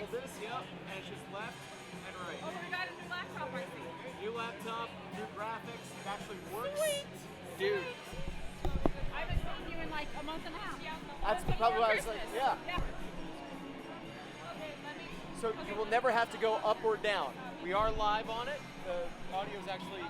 hold this, yep, and it's just left and right. Oh, we got a new laptop, I see. New laptop, new graphics, it actually works. Sweet! Dude. I haven't seen you in like a month and a half. That's probably why I was like, yeah. Okay, let me. So you will never have to go up or down. We are live on it. The audio is actually...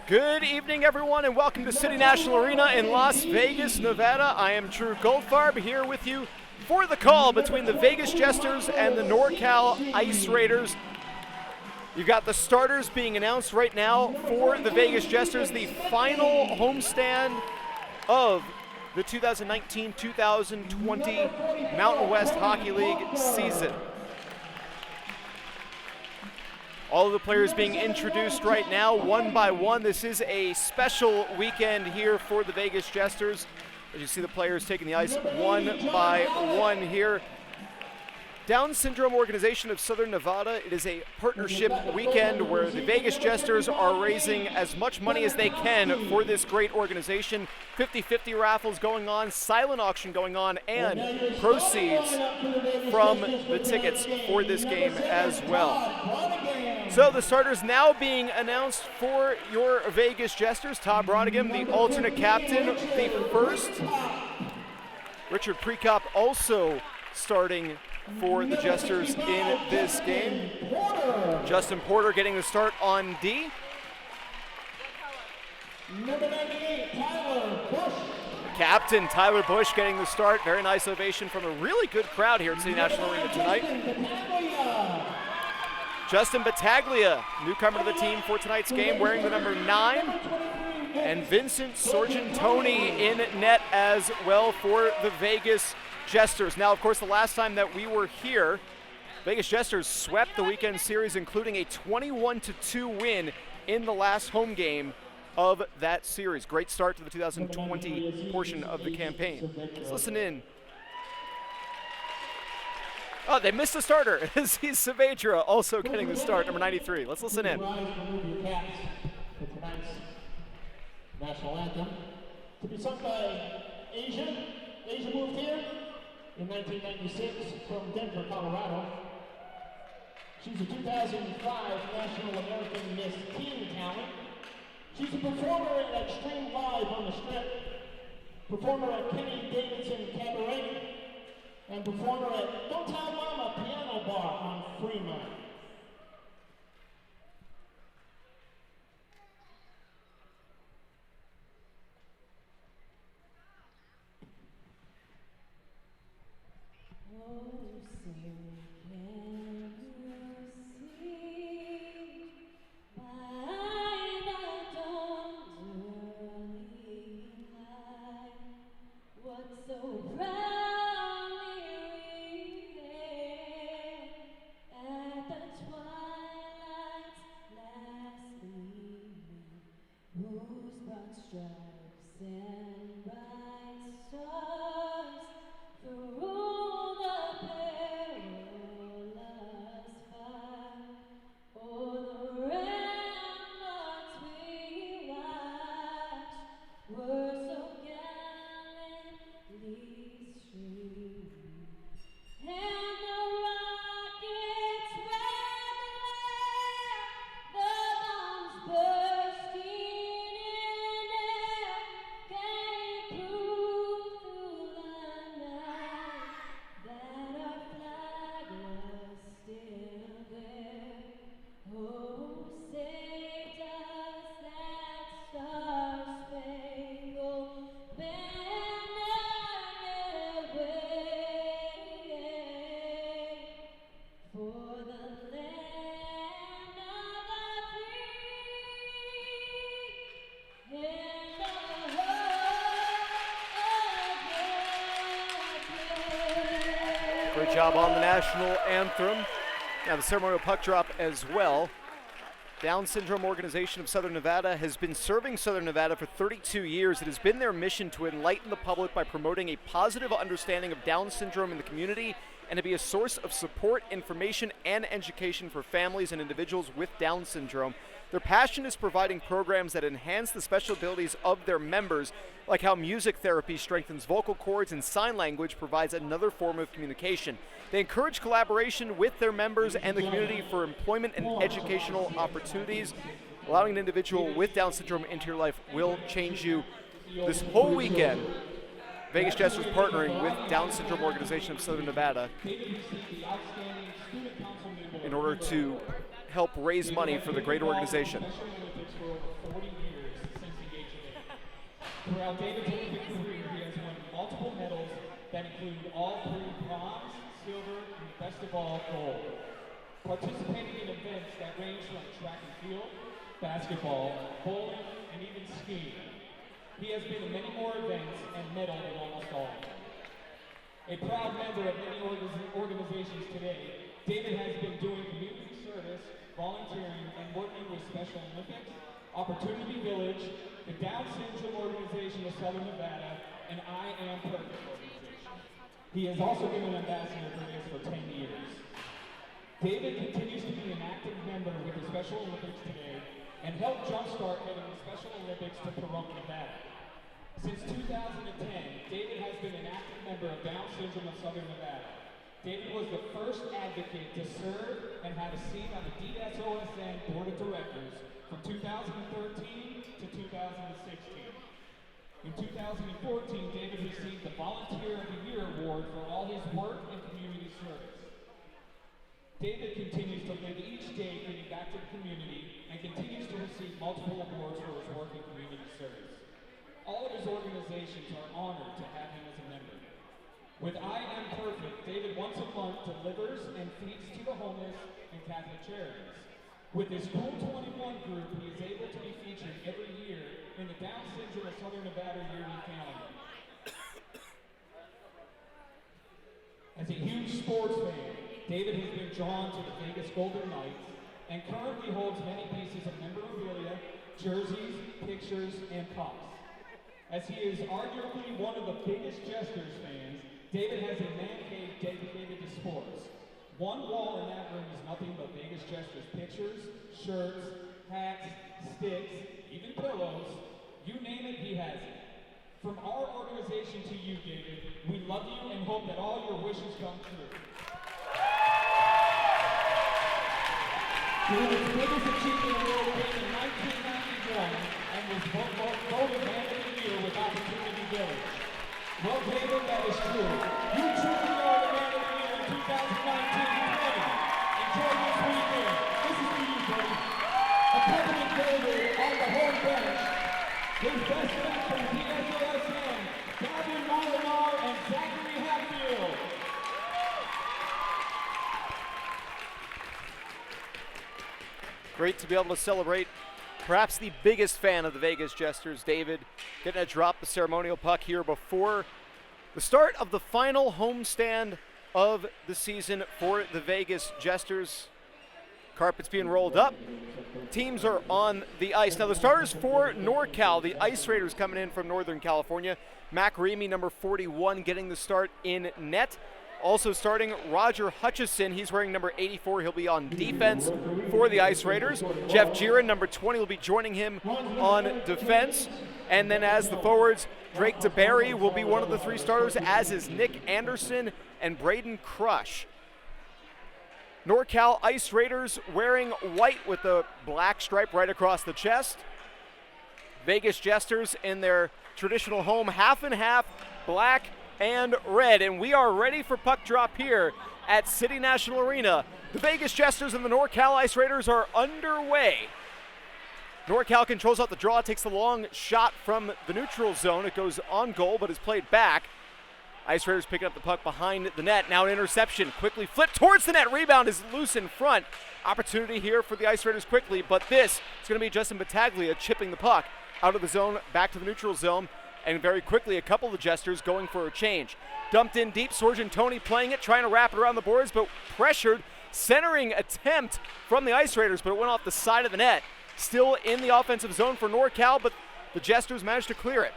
Good evening, everyone, and welcome to City National Arena in Las Vegas, Nevada. I am Drew Goldfarb here with you for the call between the Vegas Jesters and the NorCal Ice Raiders. You've got the starters being announced right now for the Vegas Jesters, the final homestand of the 2019-2020 Mountain West Hockey League season. All of the players being introduced right now, one by one. This is a special weekend here for the Vegas Jesters. As you see the players taking the ice one by one here. Down Syndrome Organization of Southern Nevada, it is a partnership weekend where the Vegas Jesters are raising as much money as they can for this great organization. 50-50 raffles going on, silent auction going on, and proceeds from the tickets for this game as well. So the starters now being announced for your Vegas Jesters. Todd Bronigan, the alternate captain, the first. Richard Prekop also starting for the Jesters in this game. Justin Porter getting the start on D. Number 98, Tyler Bush. Captain Tyler Bush getting the start. Very nice ovation from a really good crowd here at City National Arena tonight. Justin Battaglia, newcomer to the team for tonight's game, wearing the number 9. And Vincent Sorgentoni in net as well for the Vegas Jesters. Now, of course, the last time that we were here, Vegas Jesters swept the weekend series, including a 21-2 win in the last home game of that series. Great start to the 2020 portion of the campaign. Let's listen in. Oh, they missed the starter. Aziz Saavedra also getting the start, number 93. Let's listen in. National anthem to be sung by Asia. Asia moved here in 1996 from Denver, Colorado. She's a 2005 National American Miss Teen Talent. She's a performer at Extreme Live on the Strip, performer at Kenny Davidson Cabaret, and performer at Don't Tell Mama Piano Bar on Fremont. Great job on the national anthem. Now the ceremonial puck drop as well. Down Syndrome Organization of Southern Nevada has been serving Southern Nevada for 32 years. It has been their mission to enlighten the public by promoting a positive understanding of Down syndrome in the community and to be a source of support, information, and education for families and individuals with Down syndrome. Their passion is providing programs that enhance the special abilities of their members, like how music therapy strengthens vocal cords and sign language provides another form of communication. They encourage collaboration with their members and the community for employment and educational opportunities. Allowing an individual with Down syndrome into your life will change you. This whole weekend, Vegas Jesters partnering with Down Syndrome Organization of Southern Nevada in order to help raise money for the great organization. Throughout David's Olympic career, he has won multiple medals that include all 3 bronze, silver, and best of all, gold. Participating in events that range from track and field, basketball, bowling, and even skiing. He has been in many more events and medaled in almost all. A proud member of many organizations today, David has been doing community service, volunteering, and working with Special Olympics, Opportunity Village, the Down Syndrome Organization of Southern Nevada, and I Am Perfect organization. He has also been an ambassador for this for 10 years. David continues to be an active member with the Special Olympics today and helped jumpstart getting the Special Olympics to Pahrump, Nevada. Since 2010, David has been an active member of Down Syndrome of Southern Nevada. David was the first advocate to serve and have a seat on the DSOSN Board of Directors from 2013 to 2016. In 2014, David received the Volunteer of the Year Award for all his work and community service. David continues to live each day giving back to the community and continues to receive multiple awards for his work and community service. All of his organizations are honored to have him as a member. With I Am Perfect, David once a month delivers and feeds to the homeless and Catholic charities. With his Cool 21 group, he is able to be featured every year in the Down Syndrome of Southern Nevada yearly calendar. As a huge sports fan, David has been drawn to the Vegas Golden Knights and currently holds many pieces of memorabilia, jerseys, pictures, and pops. As he is arguably one of the biggest Jesters fans, David has a man cave dedicated to sports. One wall in that room is nothing but Vegas Jesters pictures, shirts, hats, sticks, even pillows. You name it, he has it. From our organization to you, David, we love you and hope that all your wishes come true. David's biggest achievement award came in 1991 and was voted Man of the Year with Opportunity Village. Well, David, that is true. You truly are the Man of the Year in 2019-20. Enjoy this weekend. This is for you, buddy. Accompanying David on the home bench, his best friend from DSOSN, Gavin Molinar and Zachary Hatfield. Great to be able to celebrate perhaps the biggest fan of the Vegas Jesters, David, getting to drop the ceremonial puck here before the start of the final homestand of the season for the Vegas Jesters. Carpet's being rolled up. Teams are on the ice. Now the starters for NorCal, the Ice Raiders coming in from Northern California. Mac Reamy, number 41, getting the start in net. Also starting Roger Hutchison, he's wearing number 84. He'll be on defense for the Ice Raiders. Jeff Giron, number 20, will be joining him on defense. And then as the forwards, Drake DeBerry will be one of the 3 starters, as is Nick Anderson and Braden Crush. NorCal Ice Raiders wearing white with a black stripe right across the chest. Vegas Jesters in their traditional home, half and half, black and red, and we are ready for puck drop here at City National Arena. The Vegas Jesters and the NorCal Ice Raiders are underway. NorCal controls out the draw, takes the long shot from the neutral zone. It goes on goal, but is played back. Ice Raiders picking up the puck behind the net. Now an interception, quickly flipped towards the net. Rebound is loose in front. Opportunity here for the Ice Raiders quickly, but this is going to be Justin Battaglia chipping the puck out of the zone, back to the neutral zone. And very quickly, a couple of the Jesters going for a change. Dumped in deep, Sorgentoni playing it, trying to wrap it around the boards, but pressured. Centering attempt from the Ice Raiders, but it went off the side of the net. Still in the offensive zone for NorCal, but the Jesters managed to clear it.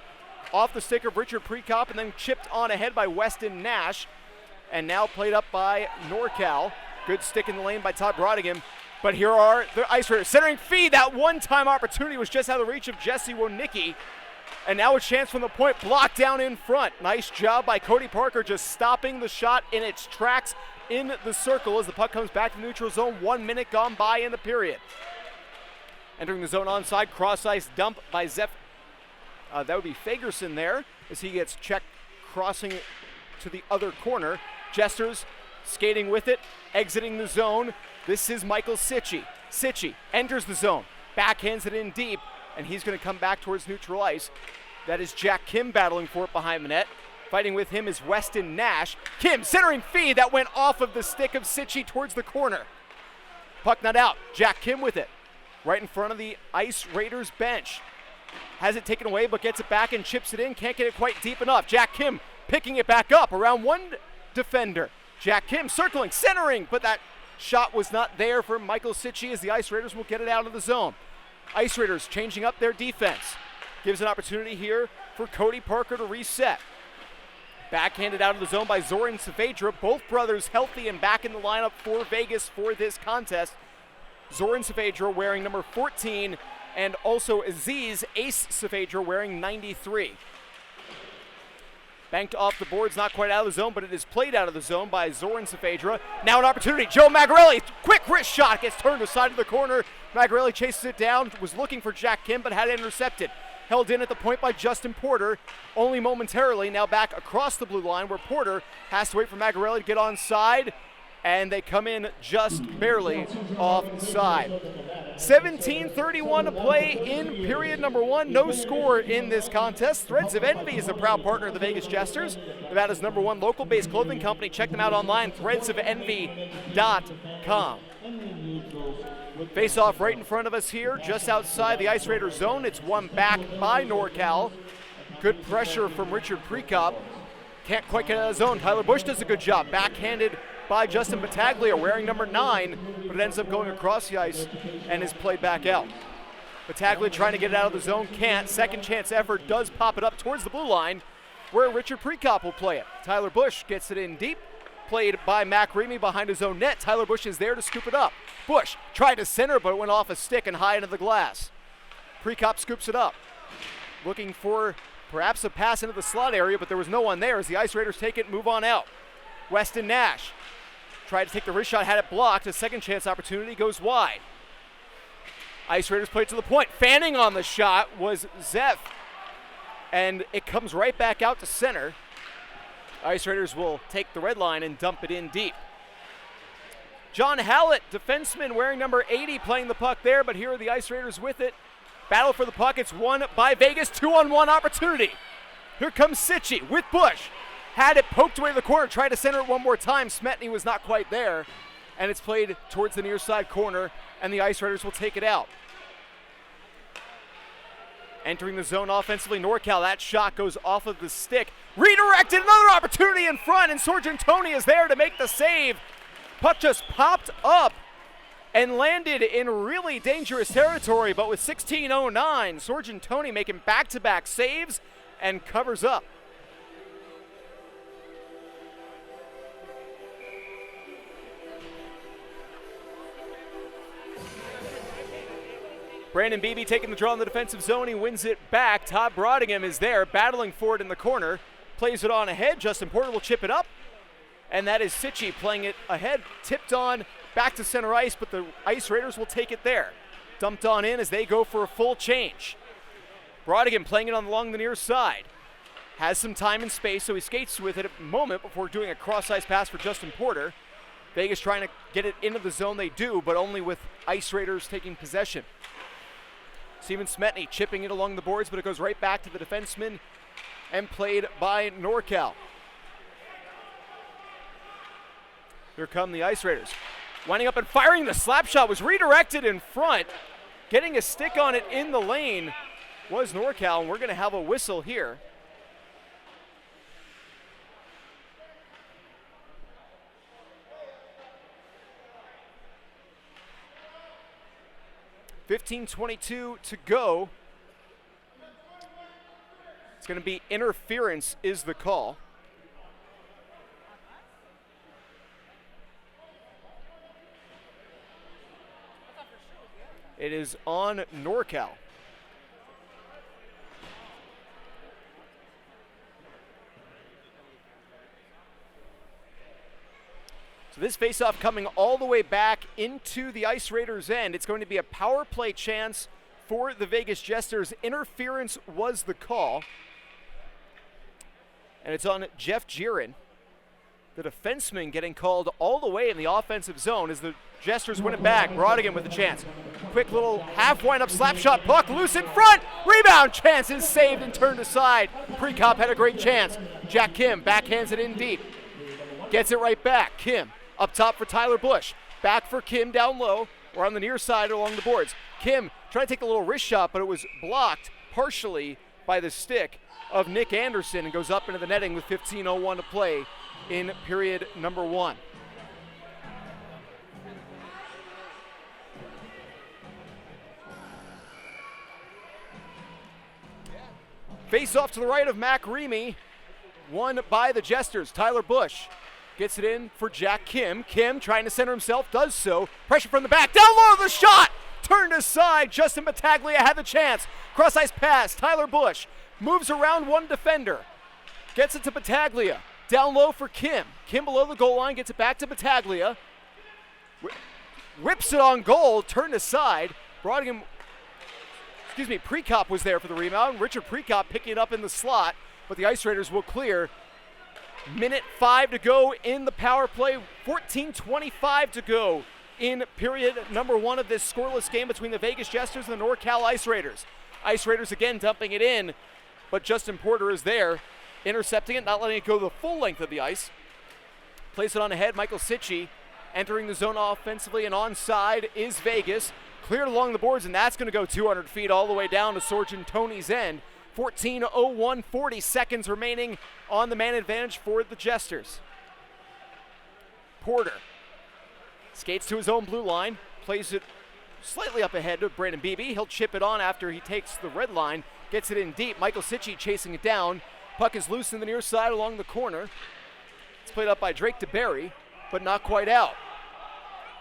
Off the stick of Richard Prekop and then chipped on ahead by Weston Nash. And now played up by NorCal. Good stick in the lane by Todd Brodigan. But here are the Ice Raiders. Centering feed, that one-time opportunity was just out of the reach of Jesse Wonicki. And now a chance from the point, blocked down in front. Nice job by Cody Parker, just stopping the shot in its tracks in the circle as the puck comes back to the neutral zone. 1 minute gone by in the period. Entering the zone onside, cross-ice dump by Zeph. That would be Fagerson there as he gets checked, crossing to the other corner. Jesters skating with it, exiting the zone. This is Michael Sitchie. Sitchie enters the zone, backhands it in deep, and he's going to come back towards neutral ice. That is Jack Kim battling for it behind the net. Fighting with him is Weston Nash. Kim centering feed that went off of the stick of Sitchy towards the corner. Puck not out. Jack Kim with it. Right in front of the Ice Raiders bench. Has it taken away but gets it back and chips it in. Can't get it quite deep enough. Jack Kim picking it back up around one defender. Jack Kim circling, centering, but that shot was not there for Michael Sitchy as the Ice Raiders will get it out of the zone. Ice Raiders changing up their defense. Gives an opportunity here for Cody Parker to reset. Backhanded out of the zone by Zoran Saavedra. Both brothers healthy and back in the lineup for Vegas for this contest. Zoran Saavedra wearing number 14 and also Aziz Ace Saavedra wearing 93. Banked off the boards, not quite out of the zone, but it is played out of the zone by Zoran Saavedra. Now an opportunity, Joe Magarelli, quick wrist shot, gets turned to the side of the corner. Magarelli chases it down, was looking for Jack Kim, but had it intercepted. Held in at the point by Justin Porter, only momentarily, now back across the blue line where Porter has to wait for Magarelli to get onside, and they come in just barely offside. 17:31 to play in period number one. No score in this contest. Threads of Envy is a proud partner of the Vegas Jesters, Nevada's #1 local-based clothing company. Check them out online, threadsofenvy.com. Face-off right in front of us here, just outside the Ice Raiders zone. It's won back by NorCal. Good pressure from Richard Prekop. Can't quite get out of the zone. Tyler Bush does a good job. Backhanded by Justin Battaglia, wearing number 9, but it ends up going across the ice and is played back out. Battaglia trying to get it out of the zone, can't. Second chance effort does pop it up towards the blue line, where Richard Prekop will play it. Tyler Bush gets it in deep, played by Mac Remy behind his own net. Tyler Bush is there to scoop it up. Bush tried to center, but it went off a stick and high into the glass. Prekop scoops it up, looking for perhaps a pass into the slot area, but there was no one there as the Ice Raiders take it and move on out. Weston Nash tried to take the wrist shot, had it blocked. A second chance opportunity goes wide. Ice Raiders play it to the point. Fanning on the shot was Zeph, and it comes right back out to center. Ice Raiders will take the red line and dump it in deep. John Hallett, defenseman wearing number 80, playing the puck there, but here are the Ice Raiders with it. Battle for the puck, it's won by Vegas, 2-on-1 opportunity. Here comes Sitchy with Bush. Had it poked away to the corner, tried to center it one more time. Smetny was not quite there, and it's played towards the near side corner, and the Ice Raiders will take it out. Entering the zone offensively, NorCal, that shot goes off of the stick. Redirected, another opportunity in front, and Sorgentoni is there to make the save. Puck just popped up and landed in really dangerous territory, but with 16:09, Sorgentoni making back-to-back saves and covers up. Brandon Beebe taking the draw in the defensive zone. He wins it back. Todd Brodingham is there, battling for it in the corner. Plays it on ahead. Justin Porter will chip it up. And that is Sitchy playing it ahead. Tipped on back to center ice, but the Ice Raiders will take it there. Dumped on in as they go for a full change. Brodingham playing it along the near side. Has some time and space, so he skates with it a moment before doing a cross-ice pass for Justin Porter. Vegas trying to get it into the zone. They do, but only with Ice Raiders taking possession. Steven Smetny chipping it along the boards, but it goes right back to the defenseman and played by NorCal. Here come the Ice Raiders. Winding up and firing, the slap shot was redirected in front. Getting a stick on it in the lane was NorCal, and we're going to have a whistle here. .22 to go. It's going to be interference is the call. It is on NorCal. So this faceoff coming all the way back into the Ice Raiders' end. It's going to be a power play chance for the Vegas Jesters. Interference was the call. And it's on Jeff Giron. the defenseman getting called all the way in the offensive zone as the Jesters win it back. Brodigan with a chance. Quick little half wind up slap shot, puck loose in front. Rebound chance is saved and turned aside. Prekop had a great chance. Jack Kim backhands it in deep. Gets it right back. Kim up top for Tyler Bush. Back for Kim down low or on the near side along the boards. Kim trying to take a little wrist shot, but it was blocked partially by the stick of Nick Anderson and goes up into the netting with 15:01 to play in period number 1. Face off to the right of Mac Remy, won by the Jesters. Tyler Bush gets it in for Jack Kim. Kim trying to center himself, does so. Pressure from the back, down low, the shot! Turned aside, Justin Battaglia had the chance. Cross ice pass, Tyler Bush moves around one defender. Gets it to Battaglia, down low for Kim. Kim below the goal line, gets it back to Battaglia. Whips it on goal, turned aside. Prekop was there for the rebound. Richard Prekop picking it up in the slot, but the Ice Raiders will clear. Minute 5 to go in the power play. 14:25 to go in period number 1 of this scoreless game between the Vegas Jesters and the NorCal Ice Raiders. Ice Raiders again dumping it in, but Justin Porter is there, intercepting it, not letting it go the full length of the ice. Plays it on ahead. Michael Sitchie entering the zone offensively, and onside is Vegas. Cleared along the boards, and that's going to go 200 feet all the way down to Sorgen Tony's end. 14:01, 40 seconds remaining on the man advantage for the Jesters. Porter skates to his own blue line, plays it slightly up ahead to Brandon Beebe. He'll chip it on after he takes the red line, gets it in deep. Michael Sitchie chasing it down. Puck is loose in the near side along the corner. It's played up by Drake DeBerry, but not quite out.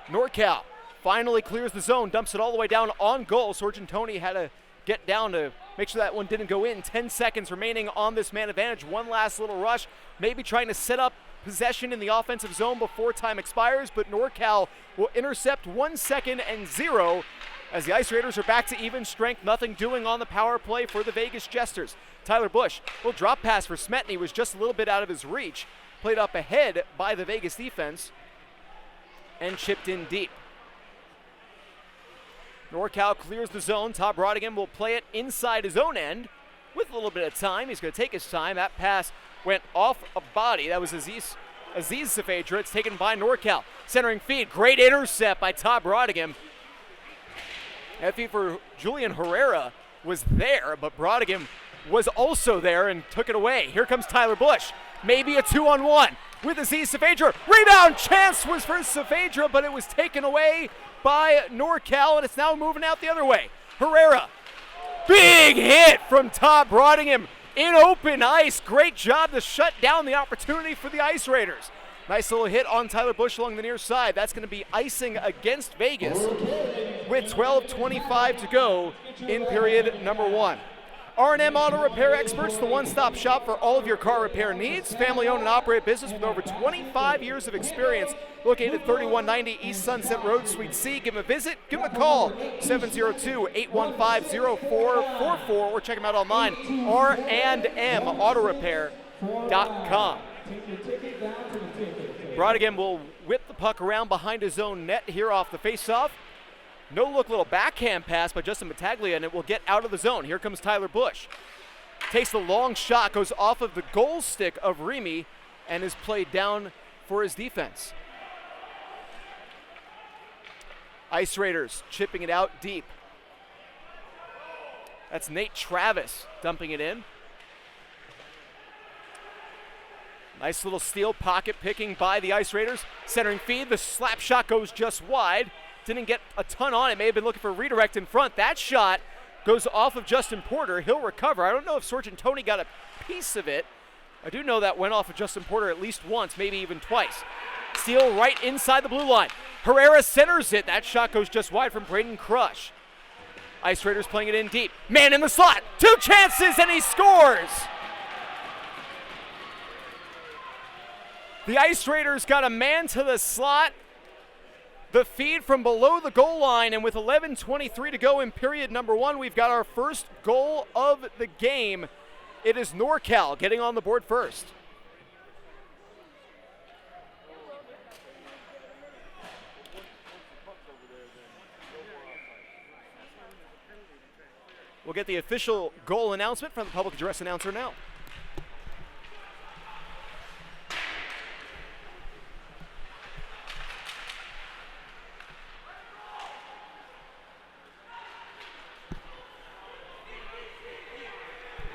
NorCal finally clears the zone, dumps it all the way down on goal. Sorgen Tony had to get down to make sure that one didn't go in. 10 seconds remaining on this man advantage. One last little rush, maybe trying to set up possession in the offensive zone before time expires, but NorCal will intercept 1 second and 0 as the Ice Raiders are back to even strength. Nothing doing on the power play for the Vegas Jesters. Tyler Bush, little drop pass for Smetny, was just a little bit out of his reach. Played up ahead by the Vegas defense and chipped in deep. NorCal clears the zone. Todd Brodigan will play it inside his own end with a little bit of time. He's going to take his time. That pass went off a body. That was Aziz Safedra. It's taken by NorCal. Centering feed. Great intercept by Todd Brodigan. That feed for Julian Herrera was there, but Brodigan was also there and took it away. Here comes Tyler Bush. Maybe a 2-on-1 with Aziz Safedra. Rebound chance was for Safedra, but it was taken away by NorCal, and it's now moving out the other way. Herrera, big hit from Todd Brodigan in open ice. Great job to shut down the opportunity for the Ice Raiders. Nice little hit on Tyler Bush along the near side. That's going to be icing against Vegas with 12:25 to go in period number 1. R&M Auto Repair Experts, the one-stop shop for all of your car repair needs. Family-owned and operated business with over 25 years of experience. Located at 3190 East Sunset Road, Suite C. Give them a visit. Give them a call, 702-815-0444, or check them out online, randmautorepair.com. Brodigan will whip the puck around behind his own net here off the face-off. No-look little backhand pass by Justin Battaglia, and it will get out of the zone. Here comes Tyler Bush. Takes the long shot, goes off of the goal stick of Remy, and is played down for his defense. Ice Raiders chipping it out deep. That's Nate Travis dumping it in. Nice little steal, pocket picking by the Ice Raiders. Centering feed, the slap shot goes just wide. Didn't get a ton on it. May have been looking for a redirect in front. That shot goes off of Justin Porter. He'll recover. I don't know if Sorgen Tony got a piece of it. I do know that went off of Justin Porter at least once, maybe even twice. Steal right inside the blue line. Herrera centers it. That shot goes just wide from Braden Crush. Ice Raiders playing it in deep. Man in the slot. 2 chances and he scores. The Ice Raiders got a man to the slot. The feed from below the goal line, and with 11:23 to go in period number 1, we've got our first goal of the game. It is NorCal getting on the board first. We'll get the official goal announcement from the public address announcer now.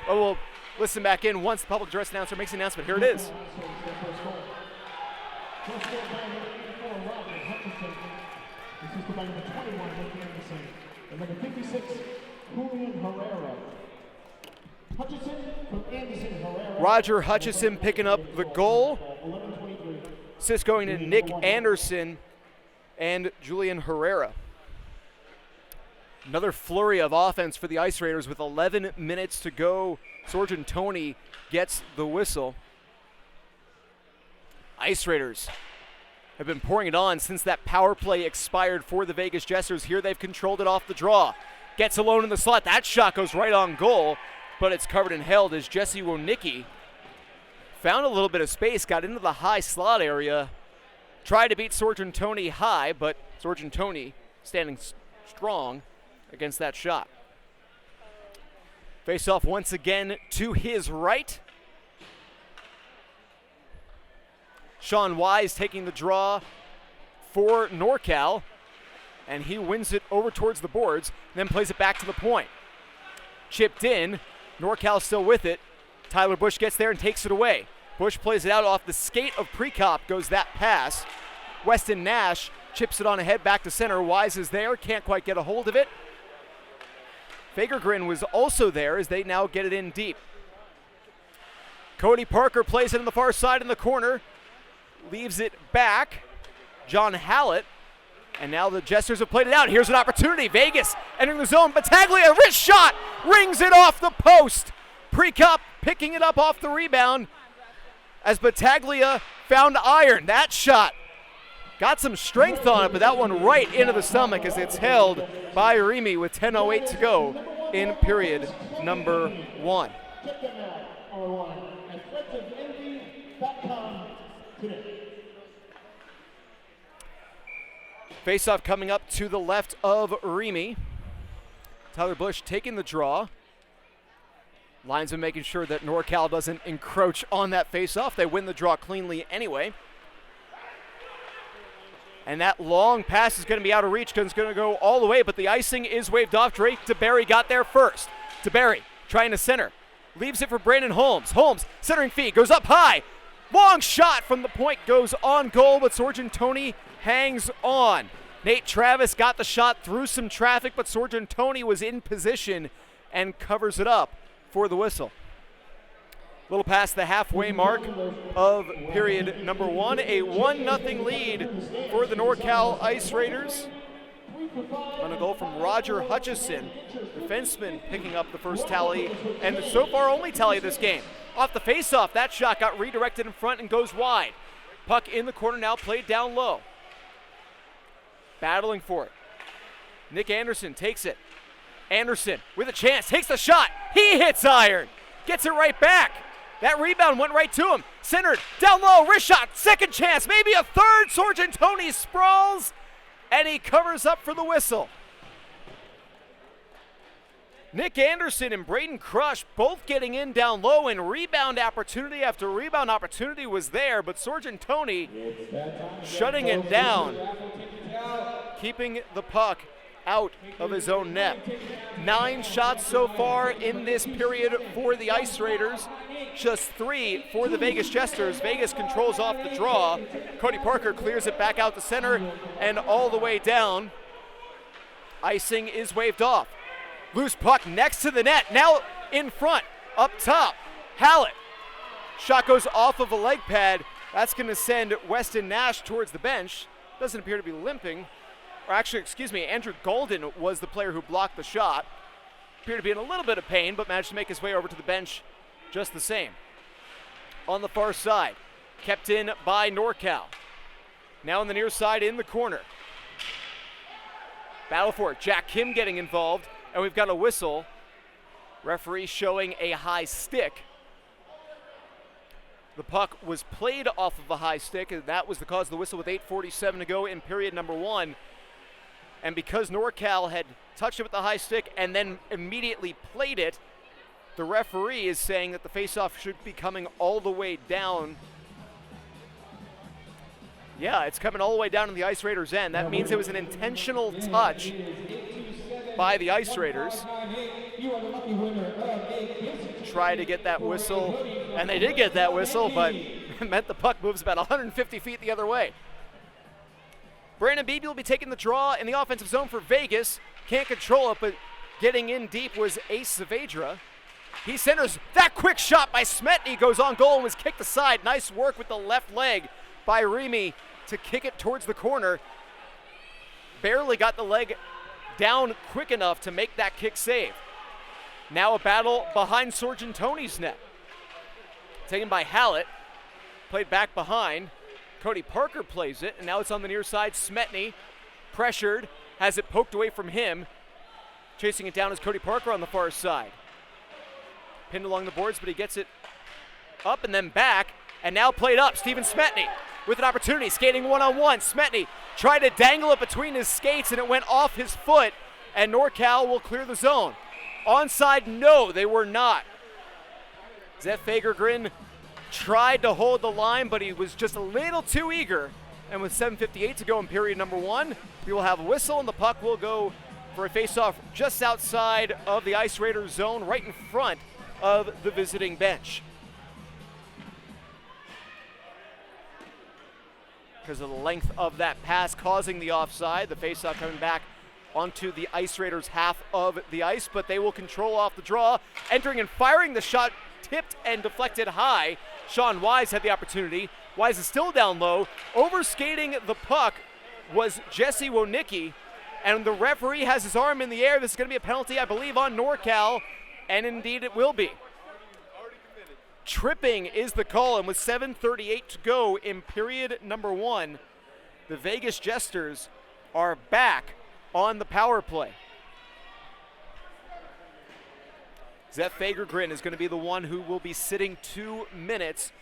Oh, we'll listen back in once the public address announcer makes the announcement. Here it is. First goal by number 84, Roger Hutchinson. Assisted by number 21, Nick Anderson. And number 56, Julian Herrera. Hutchinson from Anderson Herrera. Roger Hutchinson picking up the goal. 11-23. Assist going to Nick Anderson and Julian Herrera. Another flurry of offense for the Ice Raiders with 11 minutes to go. Sorgentoni gets the whistle. Ice Raiders have been pouring it on since that power play expired for the Vegas Jesters. Here they've controlled it off the draw. Gets alone in the slot. That shot goes right on goal, but it's covered and held as Jesse Wonicki found a little bit of space, got into the high slot area, tried to beat Sorgentoni high, but Sorgentoni standing strong against that shot. Face off once again to his right. Sean Wise taking the draw for NorCal, and he wins it over towards the boards, then plays it back to the point. Chipped in, NorCal still with it. Tyler Bush gets there and takes it away. Bush plays it out off the skate of Prekop, goes that pass. Weston Nash chips it on ahead back to center. Wise is there, can't quite get a hold of it. Fagergren was also there as they now get it in deep. Cody Parker plays it on the far side in the corner. Leaves it back. John Hallett. And now the Jesters have played it out. Here's an opportunity. Vegas entering the zone. Battaglia, wrist shot. Rings it off the post. Prekop picking it up off the rebound as Battaglia found iron. That shot got some strength on it, but that one right into the stomach as it's held by Remy with 10:08 to go in period number 1. Check them out online at threadsofenvy.com today. Face-off coming up to the left of Remy. Tyler Bush taking the draw. Linesman making sure that NorCal doesn't encroach on that face-off. They win the draw cleanly anyway. And that long pass is going to be out of reach because it's going to go all the way, but the icing is waved off. Drake DeBerry got there first. DeBerry trying to center. Leaves it for Brandon Holmes. Holmes, centering feed, goes up high. Long shot from the point goes on goal, but Sorgentoni hangs on. Nate Travis got the shot through some traffic, but Sorgentoni was in position and covers it up for the whistle. A little past the halfway mark of period number 1. A 1-0 lead for the NorCal Ice Raiders. On a goal from Roger Hutchison, defenseman picking up the first tally, and so far only tally of this game. Off the faceoff, that shot got redirected in front and goes wide. Puck in the corner now, played down low. Battling for it. Nick Anderson takes it. Anderson with a chance, takes the shot. He hits iron, gets it right back. That rebound went right to him. Centered, down low, wrist shot, second chance, maybe a third. Sorgentoni sprawls, and he covers up for the whistle. Nick Anderson and Braden Crush both getting in down low, and rebound opportunity after rebound opportunity was there, but Sorgentoni shutting it down, keeping the puck out of his own net. 9 shots so far in this period for the Ice Raiders, just 3 for the Vegas Jesters. Vegas controls off the draw. Cody Parker clears it back out to center and all the way down. Icing is waved off. Loose puck next to the net, now in front, up top. Hallett. Shot goes off of a leg pad. That's going to send Weston Nash towards the bench. Doesn't appear to be limping. Or actually, excuse me, Andrew Golden was the player who blocked the shot. Appeared to be in a little bit of pain, but managed to make his way over to the bench just the same. On the far side, kept in by NorCal. Now on the near side in the corner. Battle for it. Jack Kim getting involved, and we've got a whistle. Referee showing a high stick. The puck was played off of a high stick, and that was the cause of the whistle with 8:47 to go in period number 1. And because NorCal had touched it with the high stick and then immediately played it, the referee is saying that the faceoff should be coming all the way down. Yeah, it's coming all the way down to the Ice Raiders' end. That means it was an intentional touch by the Ice Raiders. Try to get that whistle, and they did get that whistle, but it meant the puck moves about 150 feet the other way. Brandon Beebe will be taking the draw in the offensive zone for Vegas. Can't control it, but getting in deep was Ace Saavedra. He centers. That quick shot by Smetny goes on goal and was kicked aside. Nice work with the left leg by Remy to kick it towards the corner. Barely got the leg down quick enough to make that kick save. Now a battle behind Sorgentoni's net. Taken by Hallett. Played back behind. Cody Parker plays it, and now it's on the near side. Smetny, pressured, has it poked away from him. Chasing it down is Cody Parker on the far side. Pinned along the boards, but he gets it up and then back, and now played up. Steven Smetny with an opportunity, skating one-on-one. Smetny tried to dangle it between his skates, and it went off his foot, and NorCal will clear the zone. Onside, no, they were not. Zeth Fagergren tried to hold the line, but he was just a little too eager. And with 7:58 to go in period number one, we will have a whistle, and the puck will go for a face-off just outside of the Ice Raiders zone, right in front of the visiting bench. Because of the length of that pass causing the offside, the face-off coming back onto the Ice Raiders' half of the ice, but they will control off the draw. Entering and firing the shot, tipped and deflected high. Sean Wise had the opportunity. Wise is still down low. Overskating the puck was Jesse Wonicki, and the referee has his arm in the air. This is going to be a penalty, I believe, on NorCal, and indeed it will be. Tripping is the call, and with 7:38 to go in period number one, the Vegas Jesters are back on the power play. Zeth Fagergren is going to be the one who will be sitting 2 minutes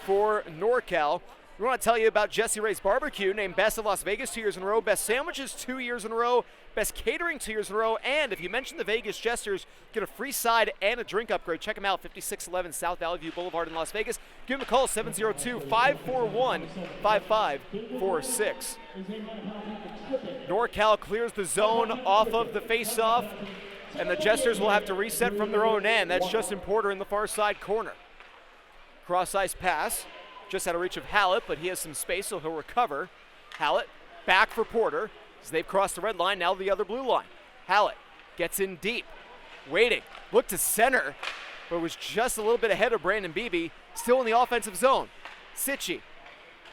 for NorCal. We want to tell you about Jesse Ray's Barbecue, named Best of Las Vegas 2 years in a row, Best Sandwiches 2 years in a row, Best Catering 2 years in a row, and if you mention the Vegas Jesters, get a free side and a drink upgrade. Check them out, 5611 South Valley View Boulevard in Las Vegas. Give them a call, 702-541-5546. NorCal clears the zone off of the face-off, and the Jesters will have to reset from their own end. That's Justin Porter in the far side corner. Cross-ice pass, just out of reach of Hallett, but he has some space, so he'll recover. Hallett back for Porter as they've crossed the red line, now the other blue line. Hallett gets in deep, waiting, looked to center, but was just a little bit ahead of Brandon Beebe, still in the offensive zone. Sitchy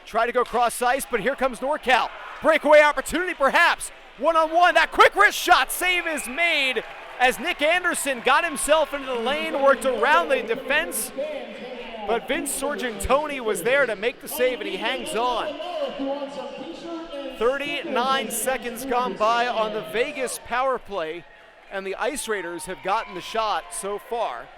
tried to go cross-ice, but here comes NorCal. Breakaway opportunity perhaps, one-on-one, that quick wrist shot, save is made as Nick Anderson got himself into the lane, worked around the defense, but Vince Sorgentoni was there to make the save, and he hangs on. 39 seconds gone by on the Vegas power play, and the Ice Raiders have gotten the shot so far.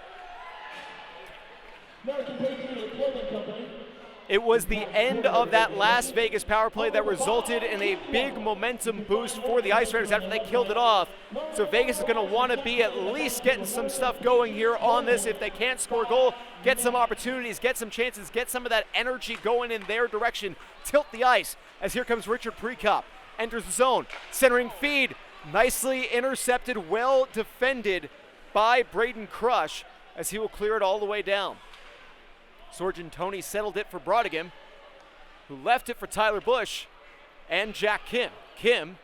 It was the end of that last Vegas power play that resulted in a big momentum boost for the Ice Raiders after they killed it off. So Vegas is going to want to be at least getting some stuff going here on this. If they can't score a goal, get some opportunities, get some chances, get some of that energy going in their direction. Tilt the ice as here comes Richard Prekop. Enters the zone, centering feed. Nicely intercepted, well defended by Braden Crush as he will clear it all the way down. Sorgentoni settled it for Brodigan, who left it for Tyler Bush and Jack Kim. Kim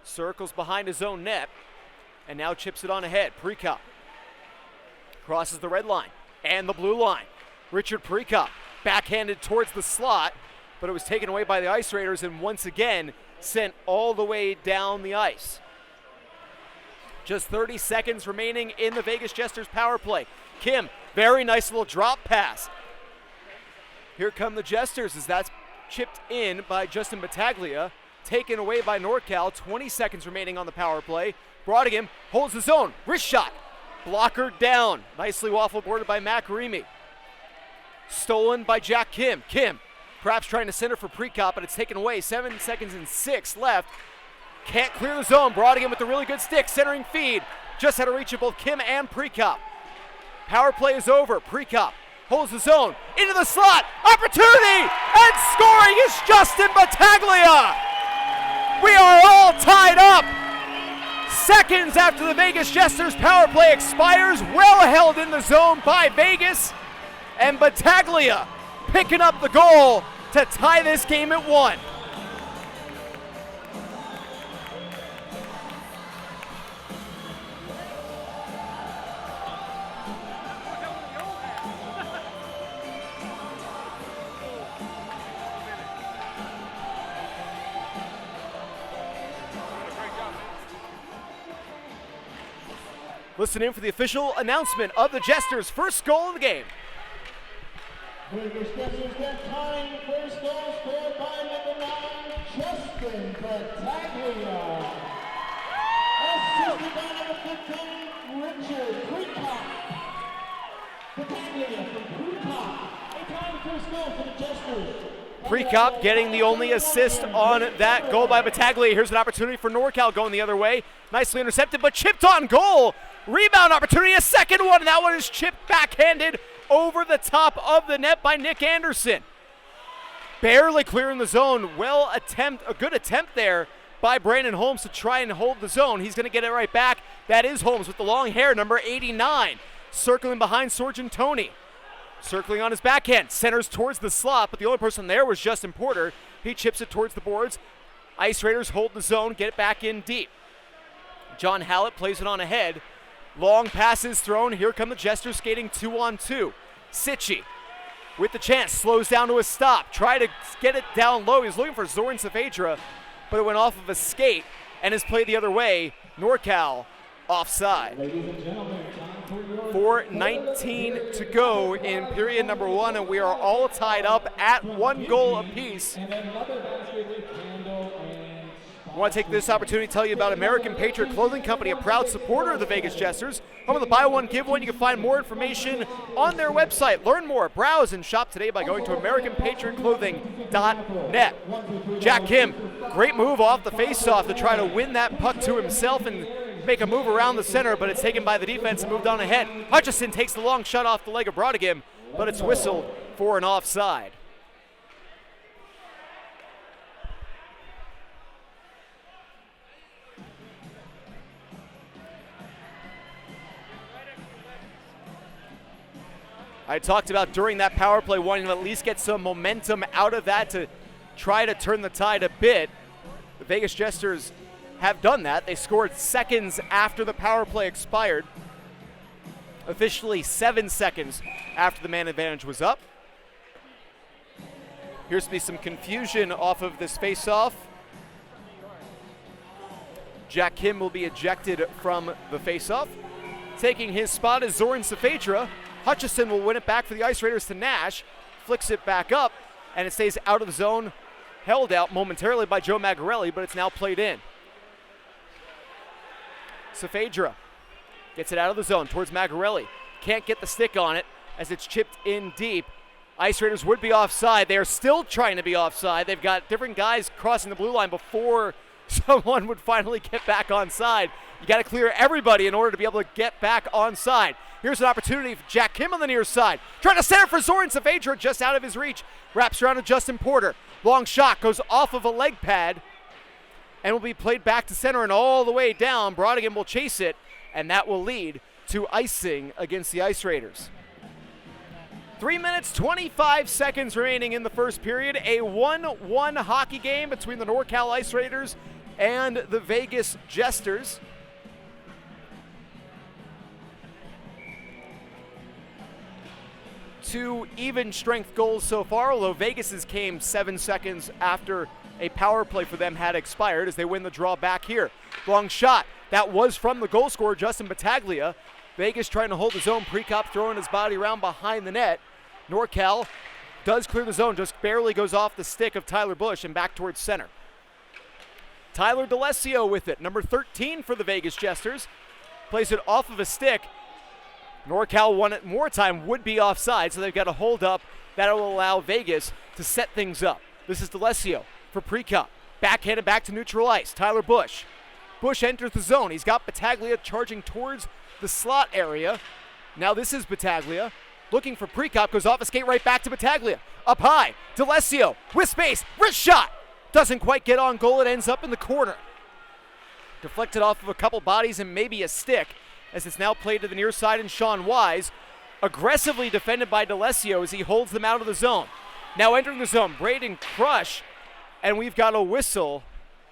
circles behind his own net and now chips it on ahead. Prekop crosses the red line and the blue line. Richard Prekop backhanded towards the slot, but it was taken away by the Ice Raiders and once again sent all the way down the ice. Just 30 seconds remaining in the Vegas Jesters power play. Kim, very nice little drop pass. Here come the Jesters as that's chipped in by Justin Battaglia, taken away by NorCal. 20 seconds remaining on the power play. Brodigan holds the zone, wrist shot, blocker down. Nicely waffle boarded by Mac Remy. Stolen by Jack Kim. Kim perhaps trying to center for Prekop, but it's taken away. 7 seconds and 6 left. Can't clear the zone. Brodigan with a really good stick, centering feed. Just had a reach of both Kim and Prekop. Power play is over. Prekop holds the zone into the slot. Opportunity, and scoring is Justin Battaglia. We are all tied up. Seconds after the Vegas Jesters power play expires, well held in the zone by Vegas, and Battaglia picking up the goal to tie this game at 1. Listen in for the official announcement of the Jesters' first goal of the game. Vegas Jesters that time, first goal scored by number 9, Justin Battaglia. Assisted by number 15, Richard Prekop. Battaglia from Prekop. A time first goal for the Jesters. Prekop getting the only assist on that goal by Battaglia. Here's an opportunity for NorCal going the other way. Nicely intercepted, but chipped on goal. Rebound opportunity, a second one, and that one is chipped backhanded over the top of the net by Nick Anderson. Barely clearing the zone. A good attempt there by Brandon Holmes to try and hold the zone. He's going to get it right back. That is Holmes with the long hair, number 89, circling behind Sorgentoni. Circling on his backhand, centers towards the slot, but the only person there was Justin Porter. He chips it towards the boards. Ice Raiders hold the zone, get it back in deep. John Hallett plays it on ahead. Long passes thrown. Here come the Jesters skating 2-on-2. Sitchy with the chance, slows down to a stop. Try to get it down low. He's looking for Zoran Saavedra, but it went off of a skate and is played the other way. NorCal offside. 4:19 to go in period number 1, and we are all tied up at 1 goal apiece. I want to take this opportunity to tell you about American Patriot Clothing Company, a proud supporter of the Vegas Jesters. Home of the buy one, give one. You can find more information on their website. Learn more, browse, and shop today by going to AmericanPatriotClothing.net. Jack Kim, great move off the faceoff to try to win that puck to himself and make a move around the center, but it's taken by the defense and moved on ahead. Hutchison takes the long shot off the leg of Brodigan, but it's whistled for an offside. I talked about during that power play wanting to at least get some momentum out of that to try to turn the tide a bit. The Vegas Jesters have done that. They scored seconds after the power play expired. Officially 7 seconds after the man advantage was up. Here's to be some confusion off of this face-off. Jack Kim will be ejected from the face-off. Taking his spot is Zoran Saavedra. Hutchison will win it back for the Ice Raiders to Nash. Flicks it back up, and it stays out of the zone. Held out momentarily by Joe Magarelli, but it's now played in. Saavedra gets it out of the zone towards Magarelli. Can't get the stick on it as it's chipped in deep. Ice Raiders would be offside. They are still trying to be offside. They've got different guys crossing the blue line before someone would finally get back onside. You got to clear everybody in order to be able to get back onside. Here's an opportunity for Jack Kim on the near side. Trying to center for Zoran Saavedra, just out of his reach. Wraps around to Justin Porter. Long shot goes off of a leg pad and will be played back to center and all the way down. Brodigan will chase it, and that will lead to icing against the Ice Raiders. 3 minutes, 25 seconds remaining in the first period. A 1-1 hockey game between the NorCal Ice Raiders and the Vegas Jesters. Two even strength goals so far, although Vegas's came 7 seconds after a power play for them had expired as they win the draw back here. Long shot. That was from the goal scorer, Justin Battaglia. Vegas trying to hold the zone. Prekop throwing his body around behind the net. NorCal does clear the zone, just barely goes off the stick of Tyler Bush and back towards center. Tyler D'Alessio with it, number 13 for the Vegas Jesters. Plays it off of a stick. NorCal one more time would be offside, so they've got to hold up. That will allow Vegas to set things up. This is D'Alessio for Prekop. Backhanded back to neutral ice. Tyler Bush. Bush enters the zone. He's got Battaglia charging towards the slot area. Now this is Battaglia. Looking for Prekop. Goes off a skate right back to Battaglia. Up high. D'Alessio with space. Wrist shot. Doesn't quite get on goal. It ends up in the corner. Deflected off of a couple bodies and maybe a stick as it's now played to the near side, and Sean Wise aggressively defended by D'Alessio as he holds them out of the zone. Now entering the zone, Braden Crush, and we've got a whistle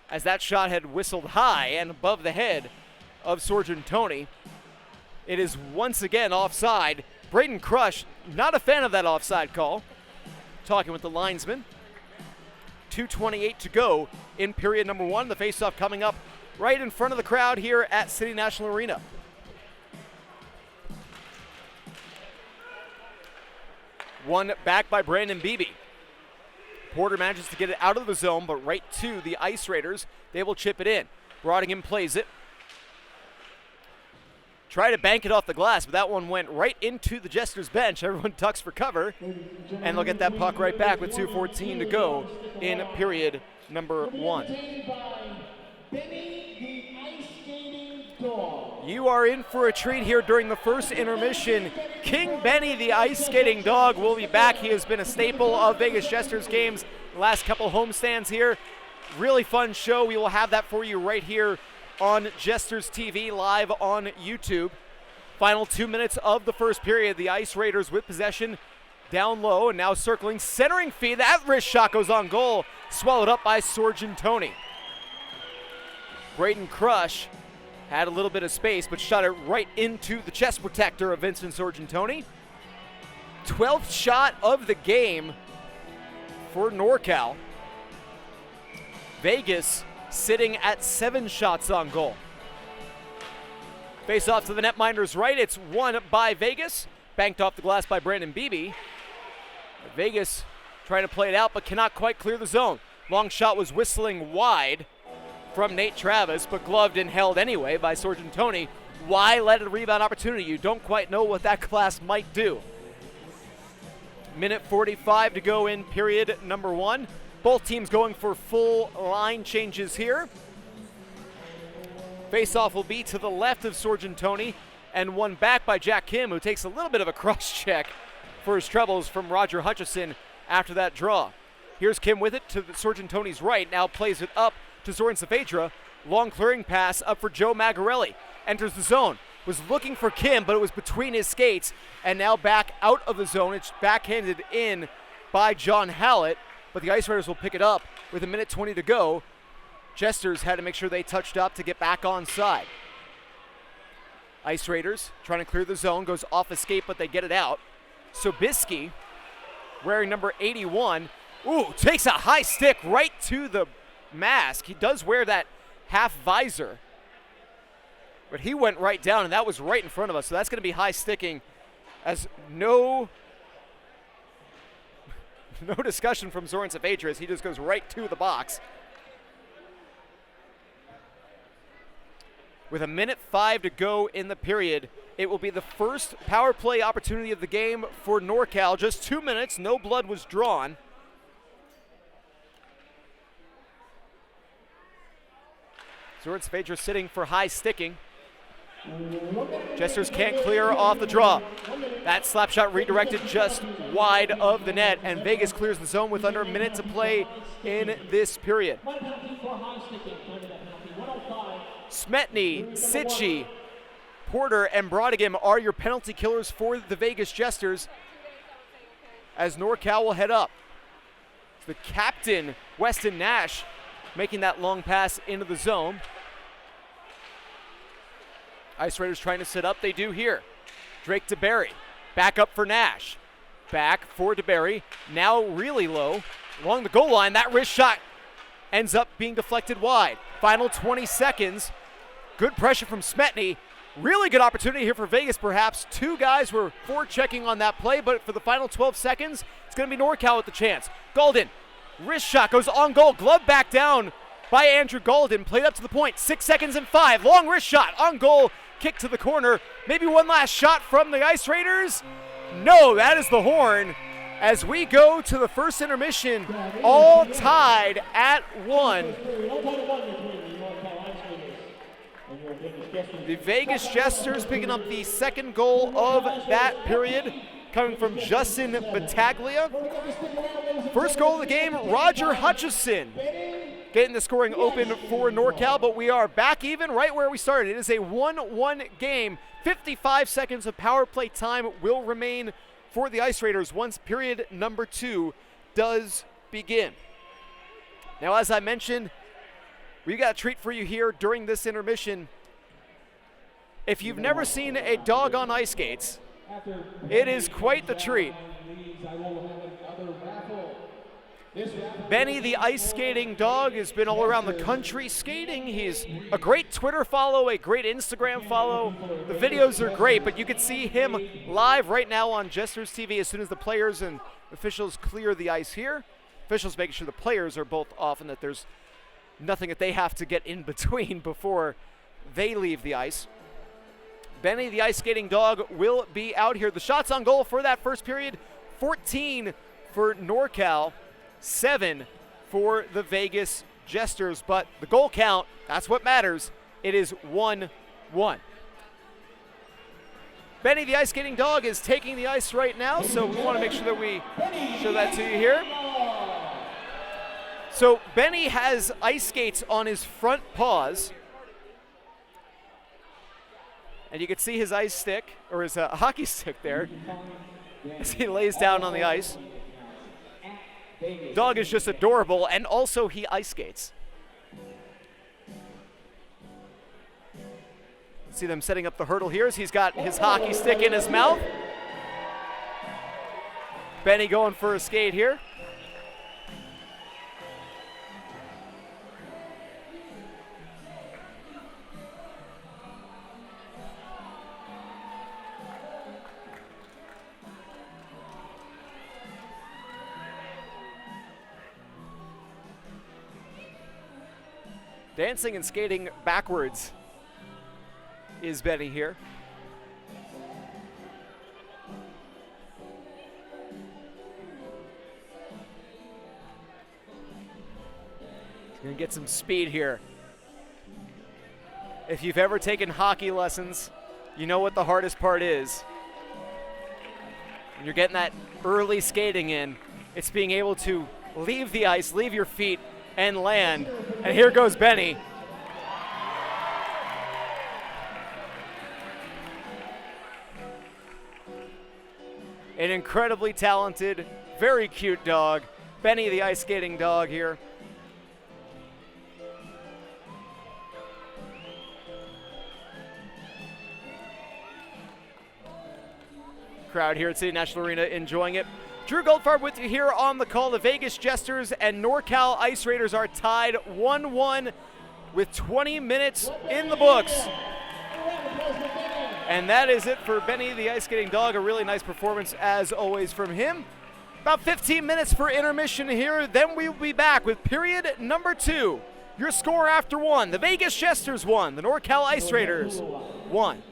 as that shot had whistled high and above the head of Sorgentoni. It is once again offside. Braden Crush, not a fan of that offside call. Talking with the linesman. 2:28 to go in period number 1. The faceoff coming up right in front of the crowd here at City National Arena. One back by Brandon Beebe. Porter manages to get it out of the zone, but right to the Ice Raiders. They will chip it in. Brodigan plays it. Try to bank it off the glass, but that one went right into the Jesters bench. Everyone ducks for cover, and they'll get that puck right back with 2:14 to go in period number 1. You are in for a treat here during the first intermission. King Benny, the ice skating dog, will be back. He has been a staple of Vegas Jesters games the last couple homestands here. Really fun show. We will have that for you right here on Jesters TV live on YouTube. Final 2 minutes of the first period. The Ice Raiders with possession down low and now circling, centering feed. That wrist shot goes on goal, swallowed up by Sorgentoni. Braden Crush had a little bit of space, but shot it right into the chest protector of Vincent Sorgentoni. 12th shot of the game for NorCal. Vegas sitting at 7 shots on goal. Face off to the netminder's right. It's won by Vegas. Banked off the glass by Brandon Beebe. Vegas trying to play it out, but cannot quite clear the zone. Long shot was whistling wide from Nate Travis, but gloved and held anyway by Sorgentoni. Why let a rebound opportunity? You don't quite know what that class might do. Minute 45 to go in period number 1. Both teams going for full line changes here. Face-off will be to the left of Sorgentoni, and one back by Jack Kim, who takes a little bit of a cross-check for his troubles from Roger Hutchison after that draw. Here's Kim with it to Sorgentoni's right, now plays it up to Zoran Saavedra. Long clearing pass up for Joe Magarelli. Enters the zone. Was looking for Kim, but it was between his skates, and now back out of the zone. It's backhanded in by John Hallett, but the Ice Raiders will pick it up with 1:20 to go. Jesters had to make sure they touched up to get back on side. Ice Raiders trying to clear the zone, goes off escape, but they get it out. Sobieski, wearing number 81, takes a high stick right to the mask. He does wear that half visor, but he went right down, and that was right in front of us, so that's going to be high sticking, as no discussion from Zoran Saavedra, as he just goes right to the box. With 1:05 to go in the period, it will be the first power play opportunity of the game for NorCal. Just 2 minutes, no blood was drawn. Zoran Saavedra sitting for high sticking. Jesters can't clear off the draw. That slap shot redirected just wide of the net, and Vegas clears the zone with under a minute to play in this period. Smetny, Sitchy, Porter, and Brodigan are your penalty killers for the Vegas Jesters as NorCal will head up. The captain, Weston Nash, making that long pass into the zone. Ice Raiders trying to sit up. They do here. Drake DeBerry. Back up for Nash. Back for DeBerry. Now really low. Along the goal line. That wrist shot ends up being deflected wide. Final 20 seconds. Good pressure from Smetny. Really good opportunity here for Vegas, perhaps. 2 guys were forechecking on that play, but for the final 12 seconds, it's going to be NorCal with the chance. Golden. Wrist shot goes on goal. Glove back down by Andrew Golden. Played up to the point. 6 seconds and 5. Long wrist shot on goal. Kick to the corner. Maybe one last shot from the Ice Raiders. No, that is the horn. as we go to the first intermission, all tied at 1. The Vegas Jesters picking up the second goal of that period, coming from Justin Battaglia. First goal of the game, Roger Hutchison getting the scoring open for NorCal, but we are back even right where we started. It is a 1-1 game. 55 seconds of power play time will remain for the Ice Raiders once period number 2 does begin. Now, as I mentioned, we got a treat for you here during this intermission. If you've never seen a dog on ice skates, it is quite the treat. Benny, the ice skating dog, has been all around the country skating. He's a great Twitter follow, a great Instagram follow. The videos are great, but you can see him live right now on Jesters TV as soon as the players and officials clear the ice here. Officials making sure the players are both off and that there's nothing that they have to get in between before they leave the ice. Benny, the ice skating dog, will be out here. The shots on goal for that first period, 14 for NorCal, 7 for the Vegas Jesters. But the goal count, that's what matters. It is 1-1. Benny, the ice skating dog, is taking the ice right now, so we want to make sure that we show that to you here. So Benny has ice skates on his front paws. And you can see his ice stick, or his hockey stick there, as he lays down on the ice. Dog is just adorable, and also he ice skates. See them setting up the hurdle here as he's got his hockey stick in his mouth. Benny going for a skate here. Dancing and skating backwards is Benny here. He's gonna get some speed here. If you've ever taken hockey lessons, you know what the hardest part is. When you're getting that early skating in, it's being able to leave the ice, leave your feet, and land. And here goes Benny. An incredibly talented, very cute dog. Benny, the ice skating dog here. Crowd here at City National Arena enjoying it. Drew Goldfarb with you here on the call. The Vegas Jesters and NorCal Ice Raiders are tied 1-1 with 20 minutes in the books. And that is it for Benny, the ice skating dog. A really nice performance as always from him. About 15 minutes for intermission here. Then we'll be back with period number 2. Your score after 1. The Vegas Jesters 1. The NorCal Ice Raiders 1.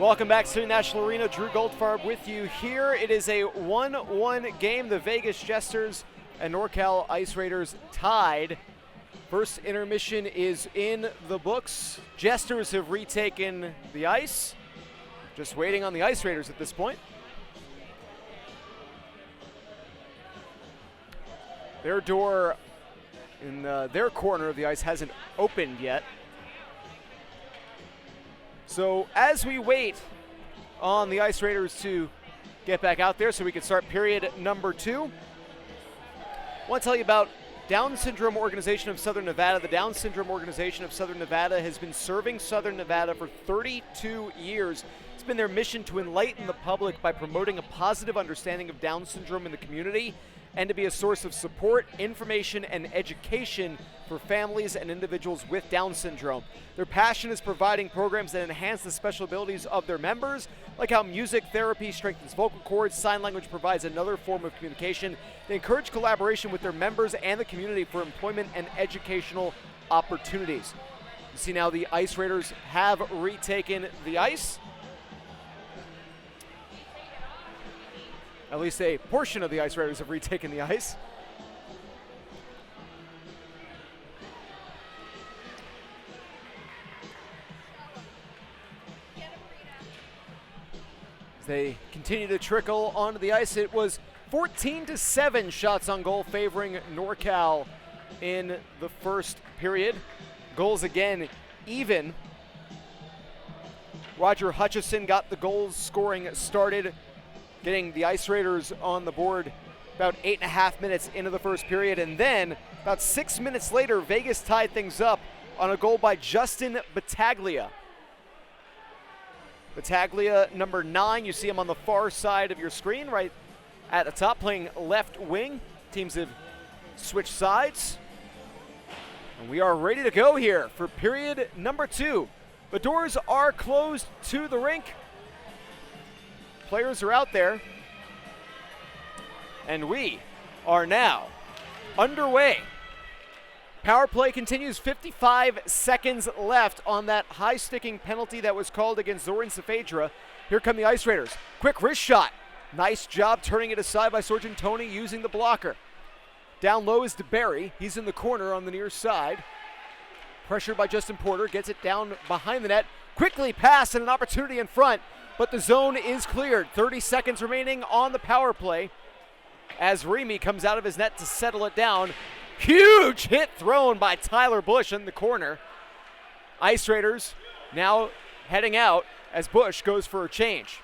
Welcome back to National Arena. Drew Goldfarb with you here. It is a 1-1 game. The Vegas Jesters and NorCal Ice Raiders tied. First intermission is in the books. Jesters have retaken the ice. Just waiting on the Ice Raiders at this point. Their door in their corner of the ice hasn't opened yet. So as we wait on the Ice Raiders to get back out there so we can start period number 2, I want to tell you about Down Syndrome Organization of Southern Nevada. The Down Syndrome Organization of Southern Nevada has been serving Southern Nevada for 32 years. It's been their mission to enlighten the public by promoting a positive understanding of Down syndrome in the community and to be a source of support, information, and education for families and individuals with Down syndrome. Their passion is providing programs that enhance the special abilities of their members, like how music therapy strengthens vocal cords, sign language provides another form of communication. They encourage collaboration with their members and the community for employment and educational opportunities. You see now the Ice Raiders have retaken the ice. At least a portion of the Ice Raiders have retaken the ice. As they continue to trickle onto the ice, it was 14-7 shots on goal favoring NorCal in the first period. Goals again even. Roger Hutchison got the goals scoring started, getting the Ice Raiders on the board about 8.5 minutes into the first period. And then about 6 minutes later, Vegas tied things up on a goal by Justin Battaglia. Battaglia, number 9, you see him on the far side of your screen, right at the top, playing left wing. Teams have switched sides. And we are ready to go here for period number 2. The doors are closed to the rink. Players are out there, and we are now underway. Power play continues, 55 seconds left on that high-sticking penalty that was called against Zoran Saavedra. Here come the Ice Raiders. Quick wrist shot. Nice job turning it aside by Sergeant Tony using the blocker. Down low is DeBerry. He's in the corner on the near side. Pressured by Justin Porter, gets it down behind the net. Quickly pass and an opportunity in front. But the zone is cleared. 30 seconds remaining on the power play as Remy comes out of his net to settle it down. Huge hit thrown by Tyler Bush in the corner. Ice Raiders now heading out as Bush goes for a change.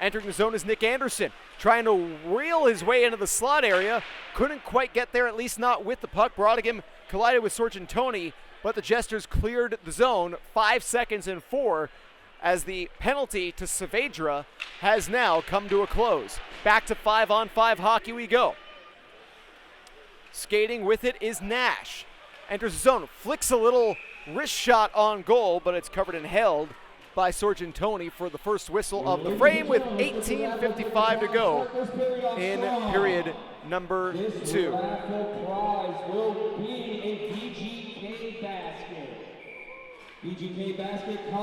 Entering the zone is Nick Anderson, trying to reel his way into the slot area. Couldn't quite get there, at least not with the puck. Brodigan collided with Sergeant Tony, but the Jesters cleared the zone. 5 seconds and 4. As the penalty to Saavedra has now come to a close. Back to 5-on-5 hockey we go. Skating with it is Nash. Enters the zone, flicks a little wrist shot on goal, but it's covered and held by Sergeant Tony for the first whistle of the frame with 18:55 to go in period number 2. Prize will be a VGK basket.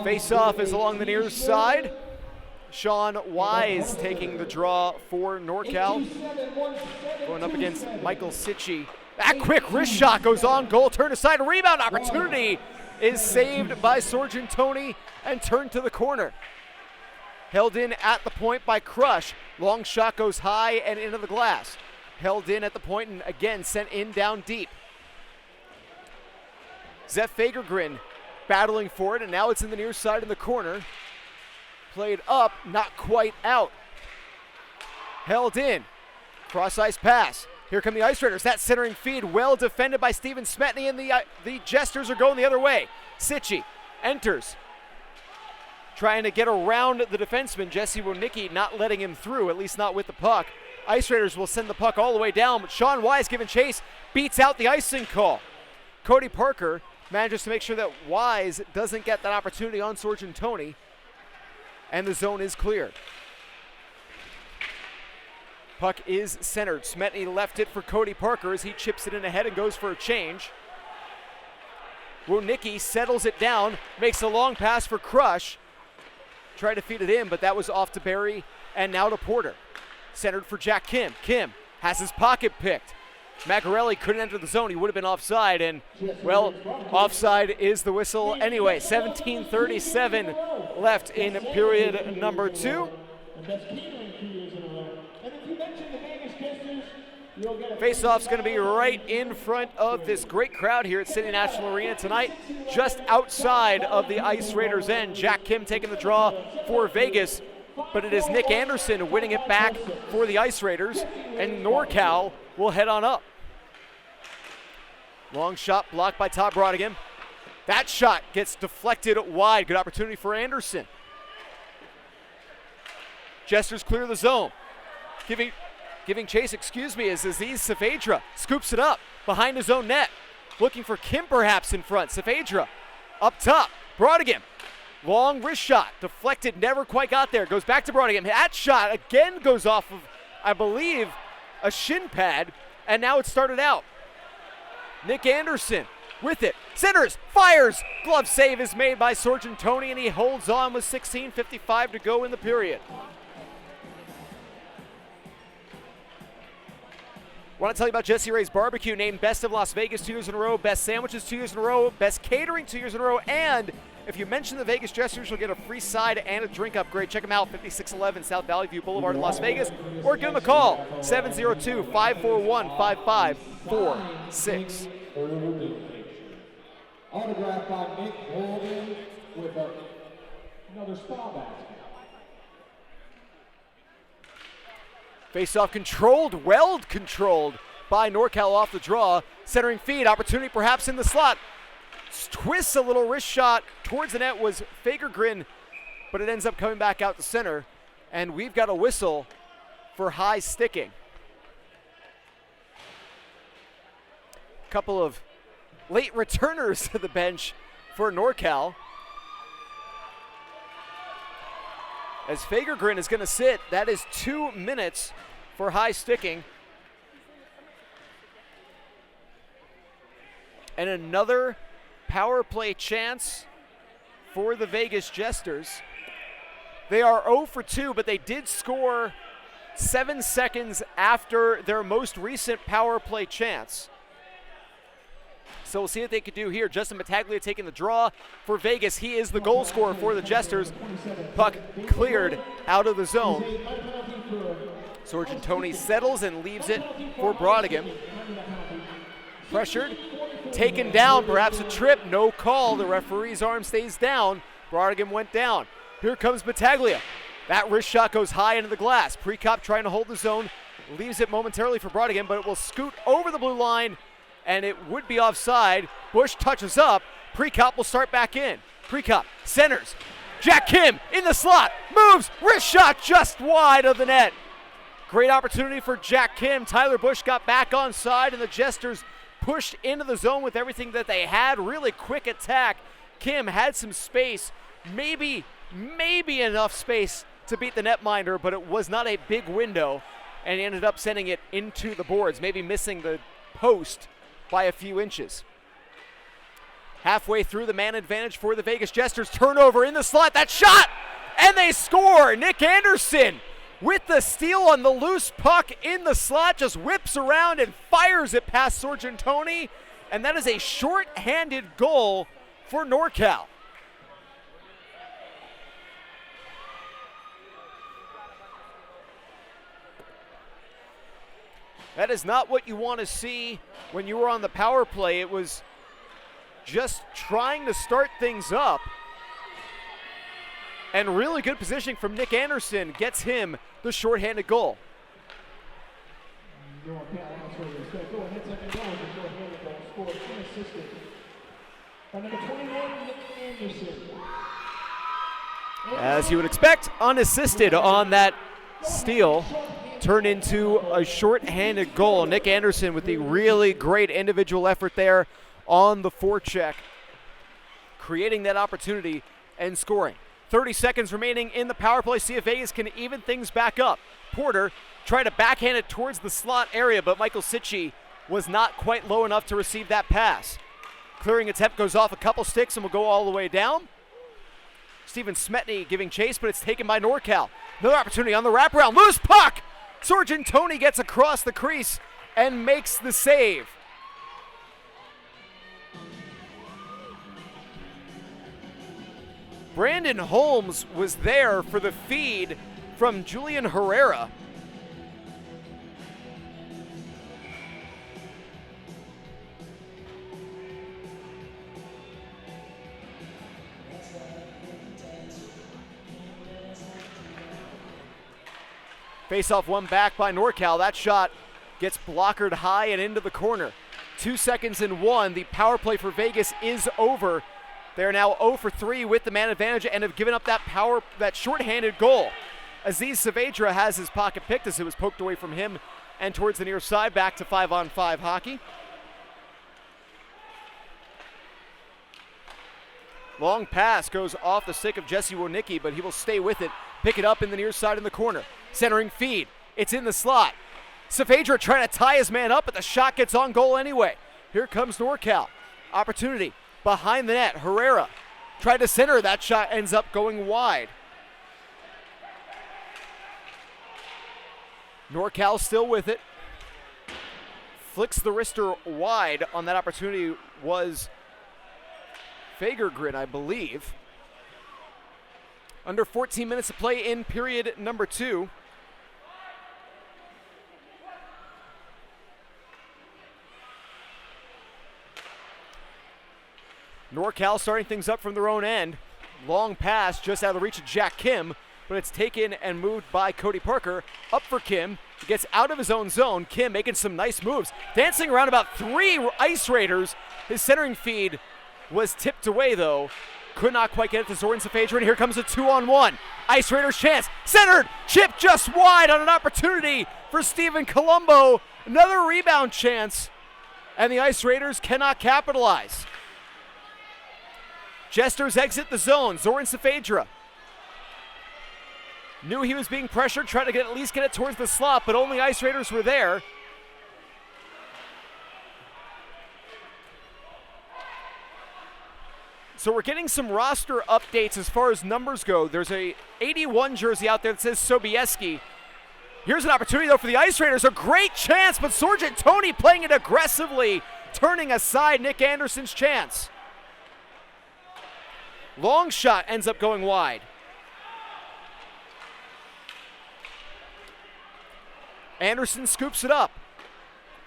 Face-off is along the near side. Sean Wise taking the draw for NorCal. Going up against Michael Sitchie. That quick wrist shot goes on goal, turn aside, a rebound opportunity is saved by Sergeant Tony and turned to the corner. Held in at the point by Crush. Long shot goes high and into the glass. Held in at the point and again sent in down deep. Zef Fagergren battling for it, and now it's in the near side in the corner. Played up, not quite out. Held in. Cross-ice pass. Here come the Ice Raiders. That centering feed well defended by Steven Smetny, and the Jesters are going the other way. Sitchie enters. Trying to get around the defenseman, Jesse Wojnicki, not letting him through, at least not with the puck. Ice Raiders will send the puck all the way down, but Sean Wise giving chase, beats out the icing call. Cody Parker manages to make sure that Wise doesn't get that opportunity on Sergeant Tony, and the zone is cleared. Puck is centered. Smetny left it for Cody Parker as he chips it in ahead and goes for a change. Wojnicki settles it down, makes a long pass for Crush. tried to feed it in, but that was off to Barry and now to Porter. Centered for Jack Kim. Kim has his pocket picked. Magarelli couldn't enter the zone. He would have been offside, and, well, offside is the whistle anyway. 17:37 left in period number 2. Face-off's going to be right in front of this great crowd here at City National Arena tonight, just outside of the Ice Raiders' end. Jack Kim taking the draw for Vegas, but it is Nick Anderson winning it back for the Ice Raiders, and NorCal will head on up. Long shot blocked by Todd Brodigan. That shot gets deflected wide. Good opportunity for Anderson. Jesters clear the zone. Giving chase, is Aziz Saavedra. Scoops it up behind his own net. Looking for Kim perhaps in front. Saavedra up top. Brodigan. Long wrist shot. Deflected, never quite got there. Goes back to Brodigan. That shot again goes off of, I believe, a shin pad. And now it started out. Nick Anderson with it. Centers, fires. Glove save is made by Sorgentoni, and he holds on with 16:55 to go in the period. Want to tell you about Jesse Ray's Barbecue, named Best of Las Vegas 2 years in a row, Best Sandwiches 2 years in a row, Best Catering 2 years in a row, and if you mention the Vegas Jesters, you'll get a free side and a drink upgrade. Check them out, 5611 South Valley View Boulevard in Las Vegas, or give them a call, 702-541-5546. Autographed by Nick Holden with another spa basket. Face-off controlled, well controlled by NorCal off the draw. Centering feed, opportunity perhaps in the slot. Twists a little wrist shot towards the net was Fagergren, but it ends up coming back out to center. And we've got a whistle for high sticking. Couple of late returners to the bench for NorCal. As Fagergren is going to sit, that is 2 minutes for high sticking. And another power play chance for the Vegas Jesters. They are 0 for 2, but they did score 7 seconds after their most recent power play chance. So we'll see what they could do here. Justin Battaglia taking the draw for Vegas. He is the goal scorer for the Jesters. Puck cleared out of the zone. Sorgentoni settles and leaves it for Brodigan. Pressured, taken down, perhaps a trip, no call. The referee's arm stays down. Brodigan went down. Here comes Battaglia. That wrist shot goes high into the glass. Prekop trying to hold the zone, leaves it momentarily for Brodigan, but it will scoot over the blue line, and it would be offside. Bush touches up. Prekop will start back in. Prekop centers. Jack Kim in the slot, moves, wrist shot just wide of the net. Great opportunity for Jack Kim. Tyler Bush got back on side, and the Jesters pushed into the zone with everything that they had. Really quick attack. Kim had some space, maybe enough space to beat the netminder, but it was not a big window, and he ended up sending it into the boards, maybe missing the post by a few inches. Halfway through, the man advantage for the Vegas Jesters. Turnover in the slot, that shot, and they score. Nick Anderson with the steal on the loose puck in the slot, just whips around and fires it past Sorgentoni, and that is a short-handed goal for NorCal. That is not what you want to see when you were on the power play. It was just trying to start things up. And really good positioning from Nick Anderson gets him the shorthanded goal. As you would expect, unassisted on that steal. Turned into a shorthanded goal. Nick Anderson with the really great individual effort there on the forecheck, creating that opportunity and scoring. 30 seconds remaining in the power play. See if Vegas can even things back up. Porter tried to backhand it towards the slot area, but Michael Sitchie was not quite low enough to receive that pass. Clearing attempt goes off a couple sticks and will go all the way down. Steven Smetny giving chase, but it's taken by NorCal. Another opportunity on the wraparound. Loose puck! Sorgentoni gets across the crease and makes the save. Brandon Holmes was there for the feed from Julian Herrera. Face-off one back by NorCal. That shot gets blockered high and into the corner. 2 seconds and one. The power play for Vegas is over. They're now 0 for 3 with the man advantage and have given up that shorthanded goal. Aziz Saavedra has his pocket picked as it was poked away from him and towards the near side. Back to 5-on-5 hockey. Long pass goes off the stick of Jesse Wojnicki, but he will stay with it. Pick it up in the near side in the corner. Centering feed. It's in the slot. Saavedra trying to tie his man up, but the shot gets on goal anyway. Here comes NorCal. Opportunity behind the net. Herrera tried to center. That shot ends up going wide. NorCal still with it. Flicks the wrister wide on that opportunity was Fagergren, I believe. Under 14 minutes to play in period number 2. NorCal starting things up from their own end. Long pass just out of the reach of Jack Kim, but it's taken and moved by Cody Parker. Up for Kim. He gets out of his own zone. Kim making some nice moves. Dancing around about 3 Ice Raiders. His centering feed was tipped away though. Could not quite get it to Zoran Saavedra, and here comes a 2-on-1. Ice Raiders chance. Centered. Chip just wide on an opportunity for Stephen Colombo. Another rebound chance, and the Ice Raiders cannot capitalize. Jesters exit the zone. Zoran Saavedra knew he was being pressured, tried to at least get it towards the slot, but only Ice Raiders were there. So we're getting some roster updates as far as numbers go. There's a 81 jersey out there that says Sobieski. Here's an opportunity though for the Ice Raiders. A great chance, but Sorgentoni playing it aggressively, turning aside Nick Anderson's chance. Long shot ends up going wide. Anderson scoops it up.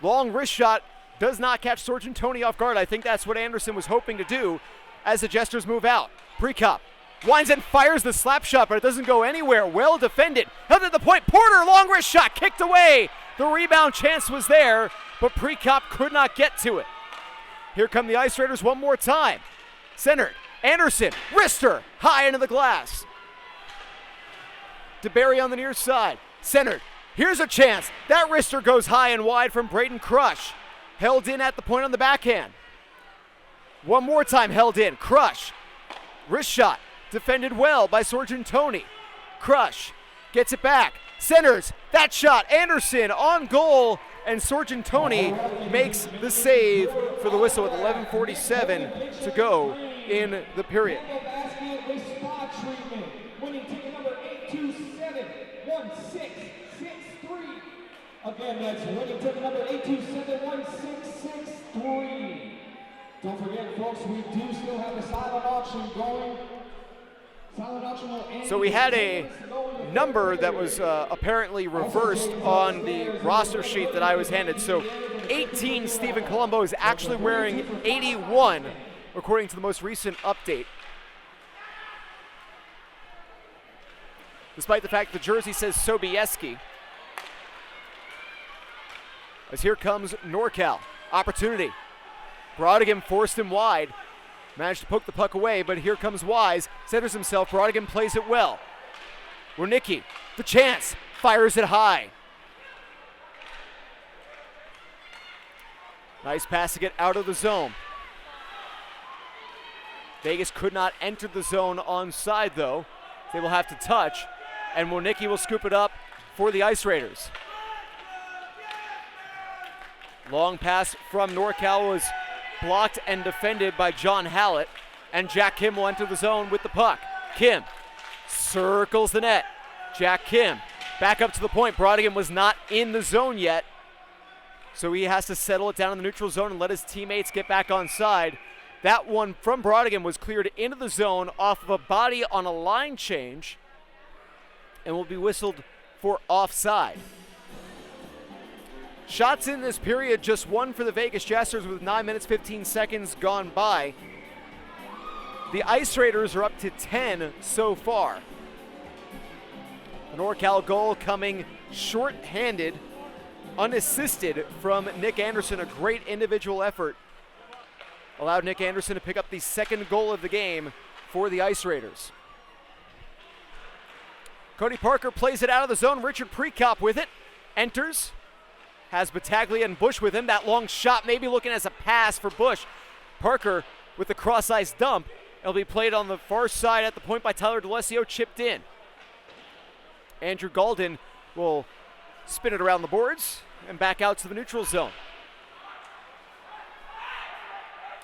Long wrist shot does not catch Sorgentoni off guard. I think that's what Anderson was hoping to do as the Jesters move out. Prekop winds and fires the slap shot, but it doesn't go anywhere. Well defended. Held at the point. Porter, long wrist shot, kicked away. The rebound chance was there, but Prekop could not get to it. Here come the Ice Raiders one more time. Centered. Anderson, wrister, high into the glass. DeBerry on the near side. Centered. Here's a chance. That wrister goes high and wide from Braden Crush. Held in at the point on the backhand. One more time held in. Crush. Wrist shot. Defended well by Sorgentoni. Crush gets it back. Centers. That shot. Anderson on goal. And Sorgentoni makes the save for the whistle with 11:47 to go in the period. Again, that's winning ticket number 8271663. Don't forget, folks, we do still have the silent auction going. Silent auction will end. So we had a number that was apparently reversed on the roster sheet that I was handed. So 18 Stephen Colombo is actually wearing 81, according to the most recent update. Despite the fact the jersey says Sobieski. As here comes NorCal. Opportunity. Brodigan forced him wide. Managed to poke the puck away, but here comes Wise. Centers himself. Brodigan plays it well. Wojnicki, the chance. Fires it high. Nice pass to get out of the zone. Vegas could not enter the zone onside, though. They will have to touch, and Wojnicki will scoop it up for the Ice Raiders. Long pass from NorCal was blocked and defended by John Hallett, and Jack Kim will enter the zone with the puck. Kim circles the net. Jack Kim back up to the point. Brodigan was not in the zone yet, so he has to settle it down in the neutral zone and let his teammates get back on side. That one from Brodigan was cleared into the zone off of a body on a line change and will be whistled for offside. Shots in this period, just one for the Vegas Jesters with 9 minutes, 15 seconds gone by. The Ice Raiders are up to 10 so far. The NorCal goal coming short-handed, unassisted from Nick Anderson. A great individual effort allowed Nick Anderson to pick up the second goal of the game for the Ice Raiders. Cody Parker plays it out of the zone. Richard Prekop with it. Enters. Has Battaglia and Bush with him. That long shot maybe looking as a pass for Bush. Parker with the cross-ice dump. It'll be played on the far side at the point by Tyler D'Alessio, chipped in. Andrew Galden will spin it around the boards and back out to the neutral zone.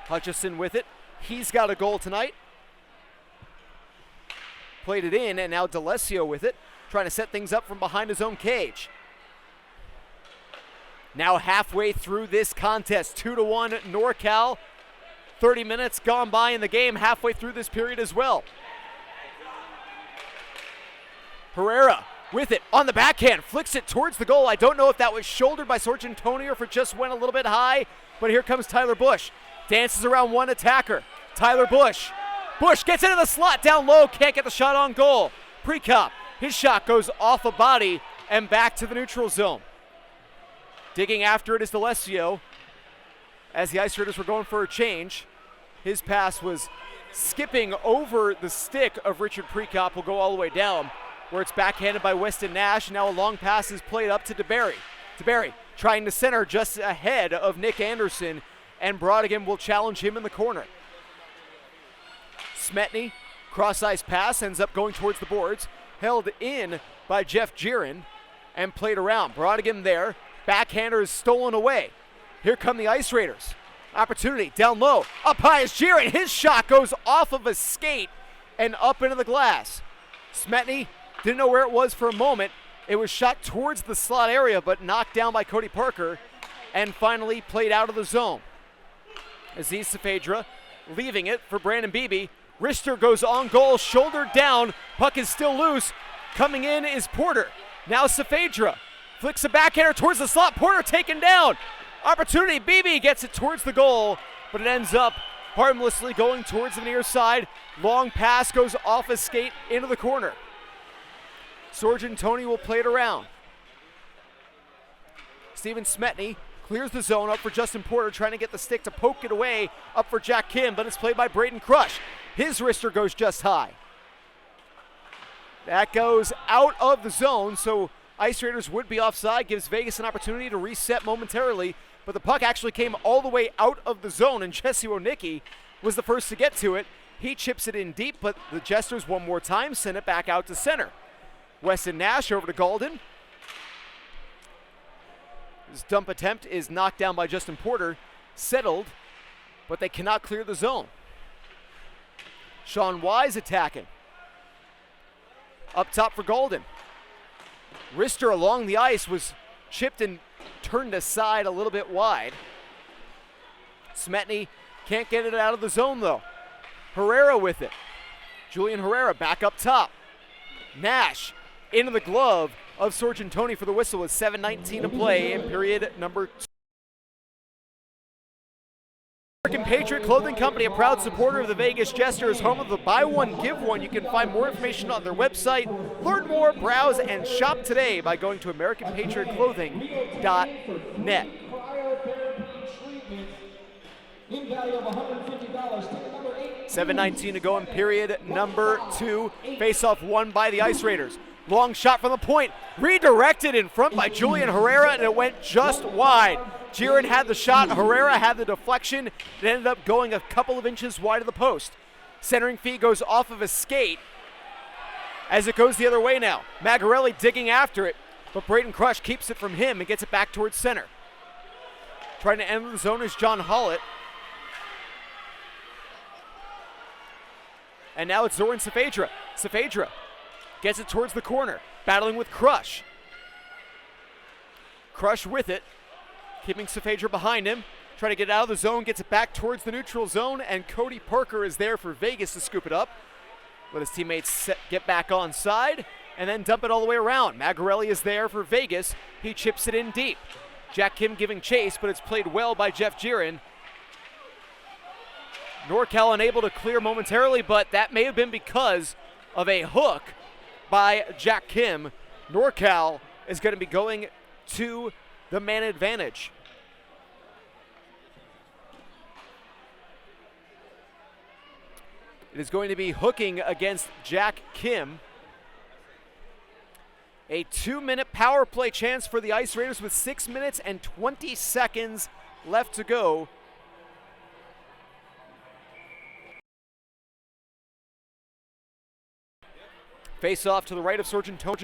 Hutchison with it. He's got a goal tonight. Played it in, and now D'Alessio with it, trying to set things up from behind his own cage. Now halfway through this contest, 2-1 NorCal. 30 minutes gone by in the game, halfway through this period as well. Herrera with it on the backhand, flicks it towards the goal. I don't know if that was shouldered by Sorgentoni or if it just went a little bit high, but here comes Tyler Bush. Dances around one attacker. Tyler Bush. Bush gets into the slot down low, can't get the shot on goal. Prekop, his shot goes off a body and back to the neutral zone. Digging after it is D'Alessio as the Ice Raiders were going for a change. His pass was skipping over the stick of Richard Prekop, will go all the way down, where it's backhanded by Weston Nash. Now a long pass is played up to DeBerry. DeBerry trying to center just ahead of Nick Anderson, and Brodigan will challenge him in the corner. Smetny, cross-ice pass, ends up going towards the boards, held in by Jeff Giron, and played around. Brodigan there, backhander is stolen away. Here come the Ice Raiders. Opportunity down low, up high is Giron. His shot goes off of a skate and up into the glass. Smetny didn't know where it was for a moment. It was shot towards the slot area, but knocked down by Cody Parker, and finally played out of the zone. Aziz Safedra leaving it for Brandon Beebe. Rister goes on goal, shoulder down. Puck is still loose. Coming in is Porter. Now Safedra flicks a backhander towards the slot. Porter taken down. Opportunity. Beebe gets it towards the goal, but it ends up harmlessly going towards the near side. Long pass goes off a skate into the corner. Sorgentoni will play it around. Steven Smetny clears the zone up for Justin Porter, trying to get the stick to poke it away up for Jack Kim, but it's played by Braden Crush. His wrister goes just high. That goes out of the zone, so Ice Raiders would be offside, gives Vegas an opportunity to reset momentarily, but the puck actually came all the way out of the zone, and Jesse Wojnicki was the first to get to it. He chips it in deep, but the Jesters one more time send it back out to center. Weston Nash over to Galden. His dump attempt is knocked down by Justin Porter, settled, but they cannot clear the zone. Sean Wise attacking. Up top for Galden. Rister along the ice was chipped and turned aside a little bit wide. Smetny can't get it out of the zone though. Herrera with it. Julian Herrera back up top. Nash into the glove of Sorgentoni for the whistle with 7:19 to play in period number 2. American Patriot Clothing Company, a proud supporter of the Vegas Jesters, home of the buy one, give one. You can find more information on their website. Learn more, browse, and shop today by going to AmericanPatriotClothing.net. 7:19 to go in period number 2. Face-off won by the Ice Raiders. Long shot from the point, redirected in front by Julian Herrera, and it went just wide. Giron had the shot, Herrera had the deflection. It ended up going a couple of inches wide of the post. Centering feed goes off of a skate as it goes the other way now. Magarelli digging after it, but Braden Crush keeps it from him and gets it back towards center. Trying to enter the zone is John Hollett. And now it's Zoran Saavedra. Saavedra gets it towards the corner, battling with Crush. Crush with it, keeping Saavedra behind him, trying to get out of the zone, gets it back towards the neutral zone, and Cody Parker is there for Vegas to scoop it up. Let his teammates get back on side, and then dump it all the way around. Magarelli is there for Vegas. He chips it in deep. Jack Kim giving chase, but it's played well by Jeff Giron. NorCal unable to clear momentarily, but that may have been because of a hook by Jack Kim. NorCal is going to be going to the man advantage. It is going to be hooking against Jack Kim. A 2-minute power play chance for the Ice Raiders with 6 minutes and 20 seconds left to go. Face off to the right of Sargentoni.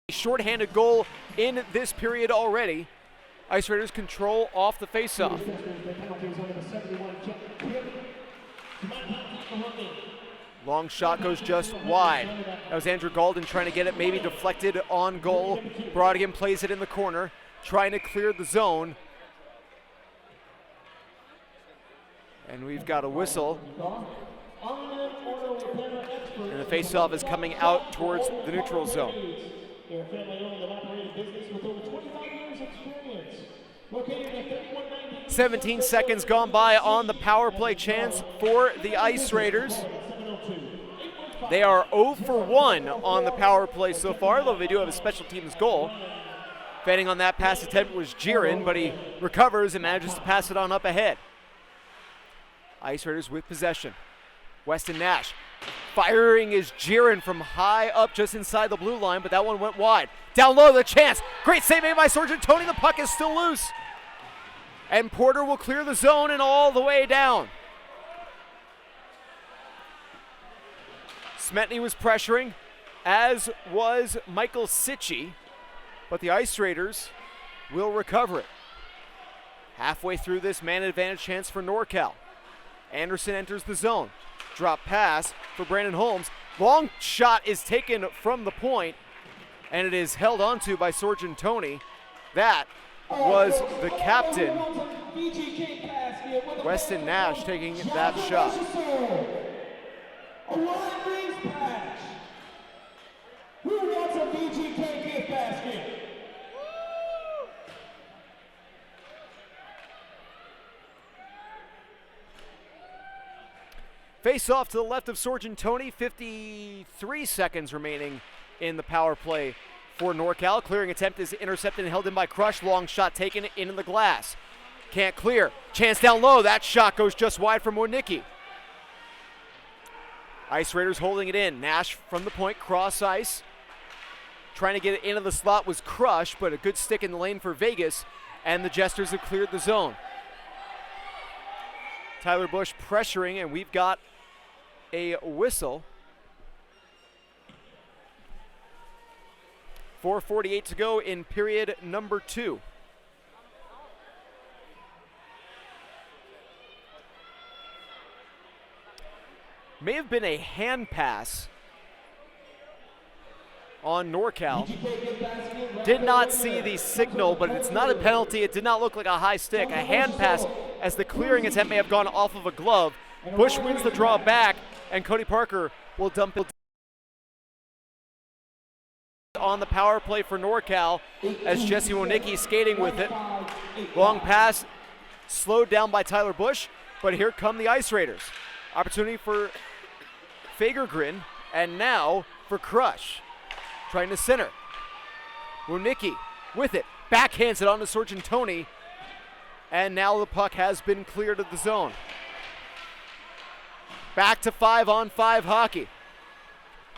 Shorthanded goal in this period already. Ice Raiders control off the face-off. Long shot goes just wide. That was Andrew Galden trying to get it maybe deflected on goal. Brodigan plays it in the corner, trying to clear the zone. And we've got a whistle. And the face-off is coming out towards the neutral zone. 17 seconds gone by on the power play chance for the Ice Raiders. They are 0 for 1 on the power play so far, though they do have a special teams goal. Fending on that pass attempt was Giron, but he recovers and manages to pass it on up ahead. Ice Raiders with possession. Weston Nash firing is Giron from high up just inside the blue line, but that one went wide. Down low, the chance. Great save made by Sargentoni. The puck is still loose. And Porter will clear the zone and all the way down. Smetny was pressuring, as was Michael Sitchie, but the Ice Raiders will recover it. Halfway through this man advantage chance for NorCal. Anderson enters the zone. Drop pass for Brandon Holmes. Long shot is taken from the point, and it is held onto by Sargentoni. That was the captain, Weston Nash, taking that shot. Who wants a VGK gift basket? Face off to the left of Sargentoni. 53 seconds remaining in the power play for NorCal. Clearing attempt is intercepted and held in by Crush. Long shot taken into the glass. Can't clear. Chance down low. That shot goes just wide from Monicki. Ice Raiders holding it in. Nash from the point, cross ice. Trying to get it into the slot was Crush, but a good stick in the lane for Vegas, and the Jesters have cleared the zone. Tyler Bush pressuring, and we've got a whistle. 4:48 to go in period number 2. May have been a hand pass on NorCal. Did not see the signal, but it's not a penalty. It did not look like a high stick. A hand pass, as the clearing attempt may have gone off of a glove. Bush wins the draw back, and Cody Parker will dump it on the power play for NorCal as Jesse Monicki skating with it. Long pass slowed down by Tyler Bush, but here come the Ice Raiders. Opportunity for Fagergren, and now for Crush. Trying to center. Monicki with it. Backhands it onto Sargentoni, and now the puck has been cleared of the zone. Back to 5-on-5 hockey.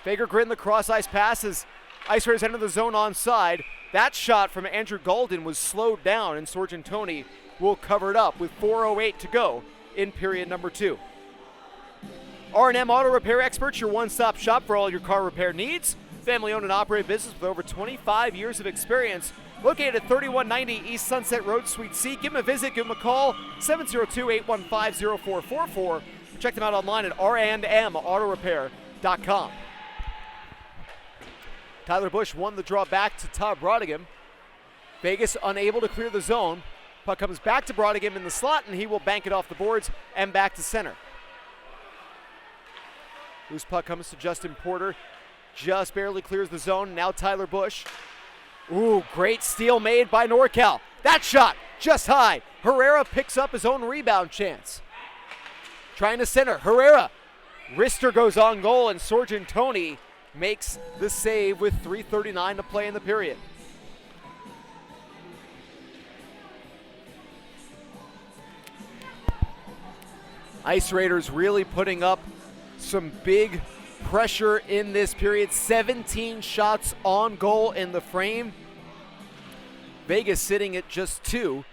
Fagergren, the cross ice passes. Ice Raiders enter the zone onside. That shot from Andrew Galden was slowed down, and Sargentoni will cover it up with 4:08 to go in period number 2. R&M Auto Repair Experts, your one-stop shop for all your car repair needs. Family-owned and operated business with over 25 years of experience. Located at 3190 East Sunset Road, Suite C. Give them a visit, give them a call, 702-815-0444. Check them out online at r&mautorepair.com. Tyler Bush won the draw back to Todd Brodigan. Vegas unable to clear the zone. Puck comes back to Brodigan in the slot, and he will bank it off the boards and back to center. Loose puck comes to Justin Porter. Just barely clears the zone. Now Tyler Bush. Ooh, great steal made by NorCal. That shot just high. Herrera picks up his own rebound chance. Trying to center. Herrera. Rister goes on goal, and Sorgentoni makes the save with 3:39 to play in the period. Ice Raiders really putting up some big pressure in this period. 17 shots on goal in the frame. Vegas sitting at just 2.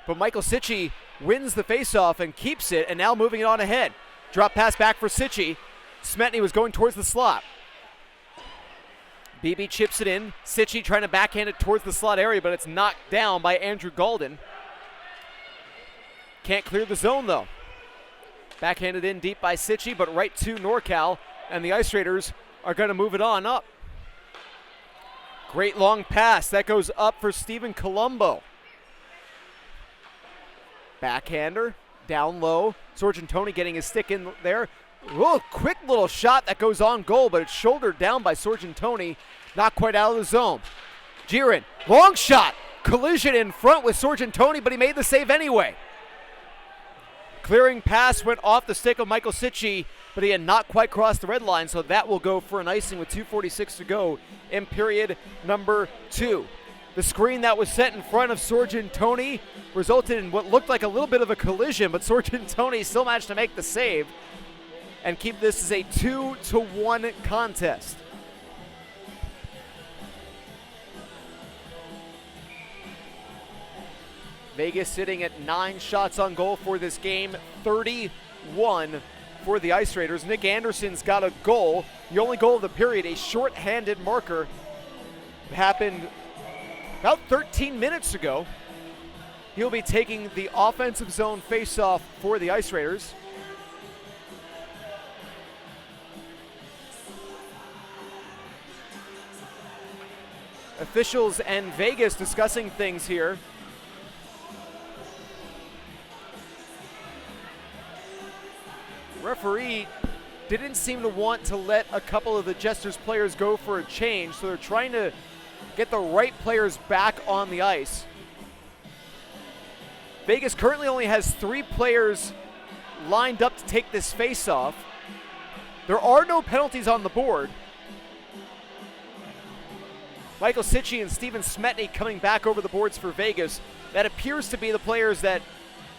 But Michael Sitchie wins the faceoff and keeps it, and now moving it on ahead. Drop pass back for Sitchie. Smetny was going towards the slot. BB chips it in. Sitchie trying to backhand it towards the slot area, but it's knocked down by Andrew Golden. Can't clear the zone, though. Backhanded in deep by Sitchie, but right to NorCal, and the Ice Raiders are going to move it on up. Great long pass. That goes up for Stephen Colombo. Backhander, down low. Sorgentoni getting his stick in there. Whoa, quick little shot that goes on goal, but it's shouldered down by Sorgentoni. Not quite out of the zone. Giron, long shot. Collision in front with Sorgentoni, but he made the save anyway. Clearing pass went off the stick of Michael Sitchie, but he had not quite crossed the red line, so that will go for an icing with 2:46 to go in period number 2. The screen that was set in front of Sorgentoni resulted in what looked like a little bit of a collision, but Sorgentoni still managed to make the save and keep this as a 2-1 contest. Vegas sitting at 9 shots on goal for this game, 31 for the Ice Raiders. Nick Anderson's got a goal, the only goal of the period, a short-handed marker. It happened about 13 minutes ago. He'll be taking the offensive zone face-off for the Ice Raiders. Officials and Vegas discussing things here. Referee didn't seem to want to let a couple of the Jesters players go for a change, so they're trying to get the right players back on the ice. Vegas currently only has 3 players lined up to take this face-off. There are no penalties on the board. Michael Sitchie and Steven Smetny coming back over the boards for Vegas. That appears to be the players that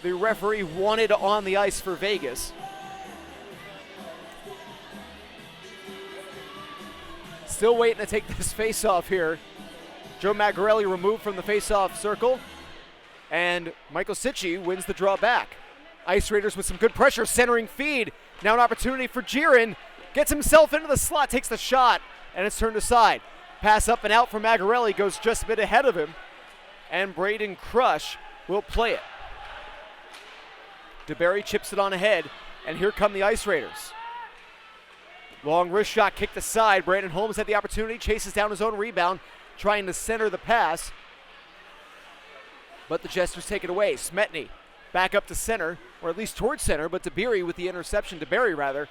the referee wanted on the ice for Vegas. Still waiting to take this face-off here. Joe Magarelli removed from the face-off circle, and Michael Sitchie wins the draw back. Ice Raiders with some good pressure, centering feed. Now an opportunity for Giron. Gets himself into the slot, takes the shot, and it's turned aside. Pass up and out for Magarelli, goes just a bit ahead of him, and Braden Crush will play it. DeBerry chips it on ahead, and here come the Ice Raiders. Long wrist shot kicked aside. Brandon Holmes had the opportunity, chases down his own rebound, trying to center the pass. But the Jesters take it away. Smetny back up to center, or at least towards center, but DeBerry with the interception. DeBerry, rather,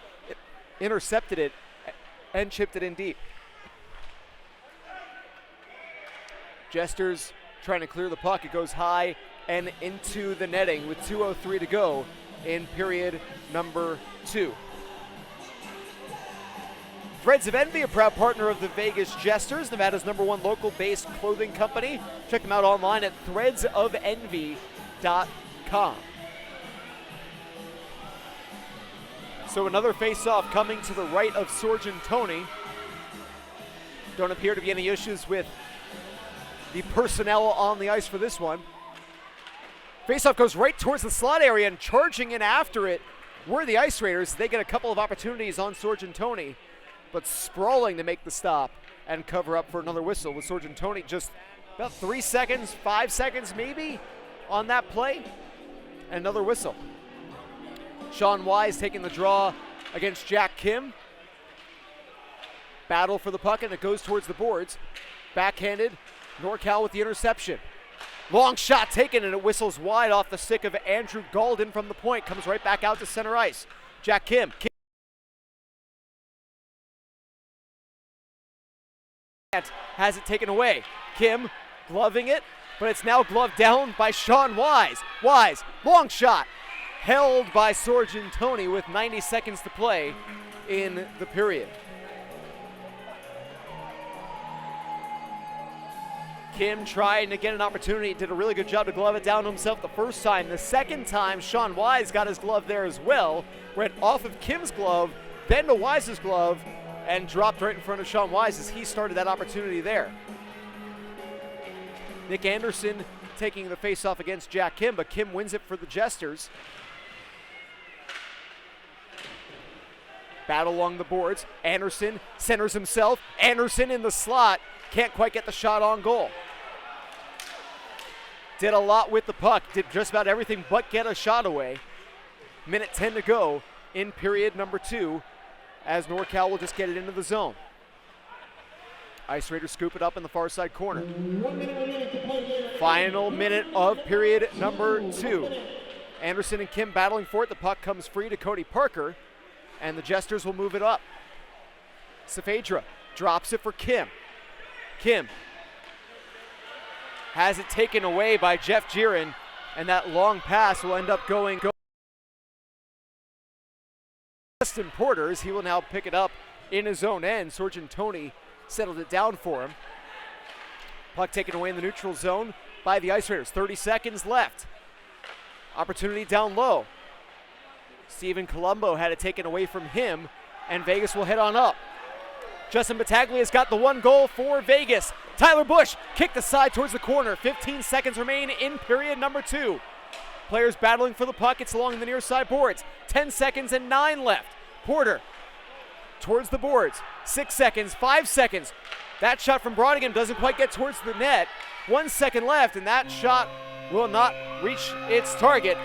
intercepted it and chipped it in deep. Jesters trying to clear the puck. It goes high and into the netting with 2:03 to go in period number 2. Threads of Envy, a proud partner of the Vegas Jesters, Nevada's #1 local-based clothing company. Check them out online at threadsofenvy.com. So another face-off coming to the right of Sorgentoni. Don't appear to be any issues with the personnel on the ice for this one. Face-off goes right towards the slot area, and charging in after it were the Ice Raiders. They get a couple of opportunities on Sorgentoni, but sprawling to make the stop and cover up for another whistle, with Sorgentoni just about 3 seconds, 5 seconds maybe on that play, and another whistle. Sean Wise taking the draw against Jack Kim. Battle for the puck, and it goes towards the boards. Backhanded, NorCal with the interception. Long shot taken, and it whistles wide off the stick of Andrew Galden from the point. Comes right back out to center ice. Jack Kim. Has it taken away. Kim gloving it, but it's now gloved down by Sean Wise. Wise, long shot. Held by Sorgentoni with 90 seconds to play in the period. Kim trying to get an opportunity, did a really good job to glove it down himself the first time. The second time, Sean Wise got his glove there as well. Went off of Kim's glove, then to Wise's glove, and dropped right in front of Sean Wise as he started that opportunity there. Nick Anderson taking the face-off against Jack Kim, but Kim wins it for the Jesters. Battle along the boards. Anderson centers himself. Anderson in the slot. Can't quite get the shot on goal. Did a lot with the puck. Did just about everything but get a shot away. Minute 10 to go in period number 2 as NorCal will just get it into the zone. Ice Raiders scoop it up in the far side corner. Final minute of period number 2. Anderson and Kim battling for it. The puck comes free to Cody Parker, and the Jesters will move it up. Saavedra drops it for Kim. Kim has it taken away by Jeff Giron, and that long pass will end up going Justin Porter, as he will now pick it up in his own end. Sorgentoni settled it down for him. Puck taken away in the neutral zone by the Ice Raiders. 30 seconds left. Opportunity down low. Steven Colombo had it taken away from him, and Vegas will head on up. Justin Battaglia's got the 1 goal for Vegas. Tyler Bush kicked aside towards the corner. 15 seconds remain in period number 2. Players battling for the puck. It's along the near side boards. 10 seconds and 9 left. Porter towards the boards. 6 seconds, 5 seconds. That shot from Brodigan doesn't quite get towards the net. 1 second left, and that shot will not reach its target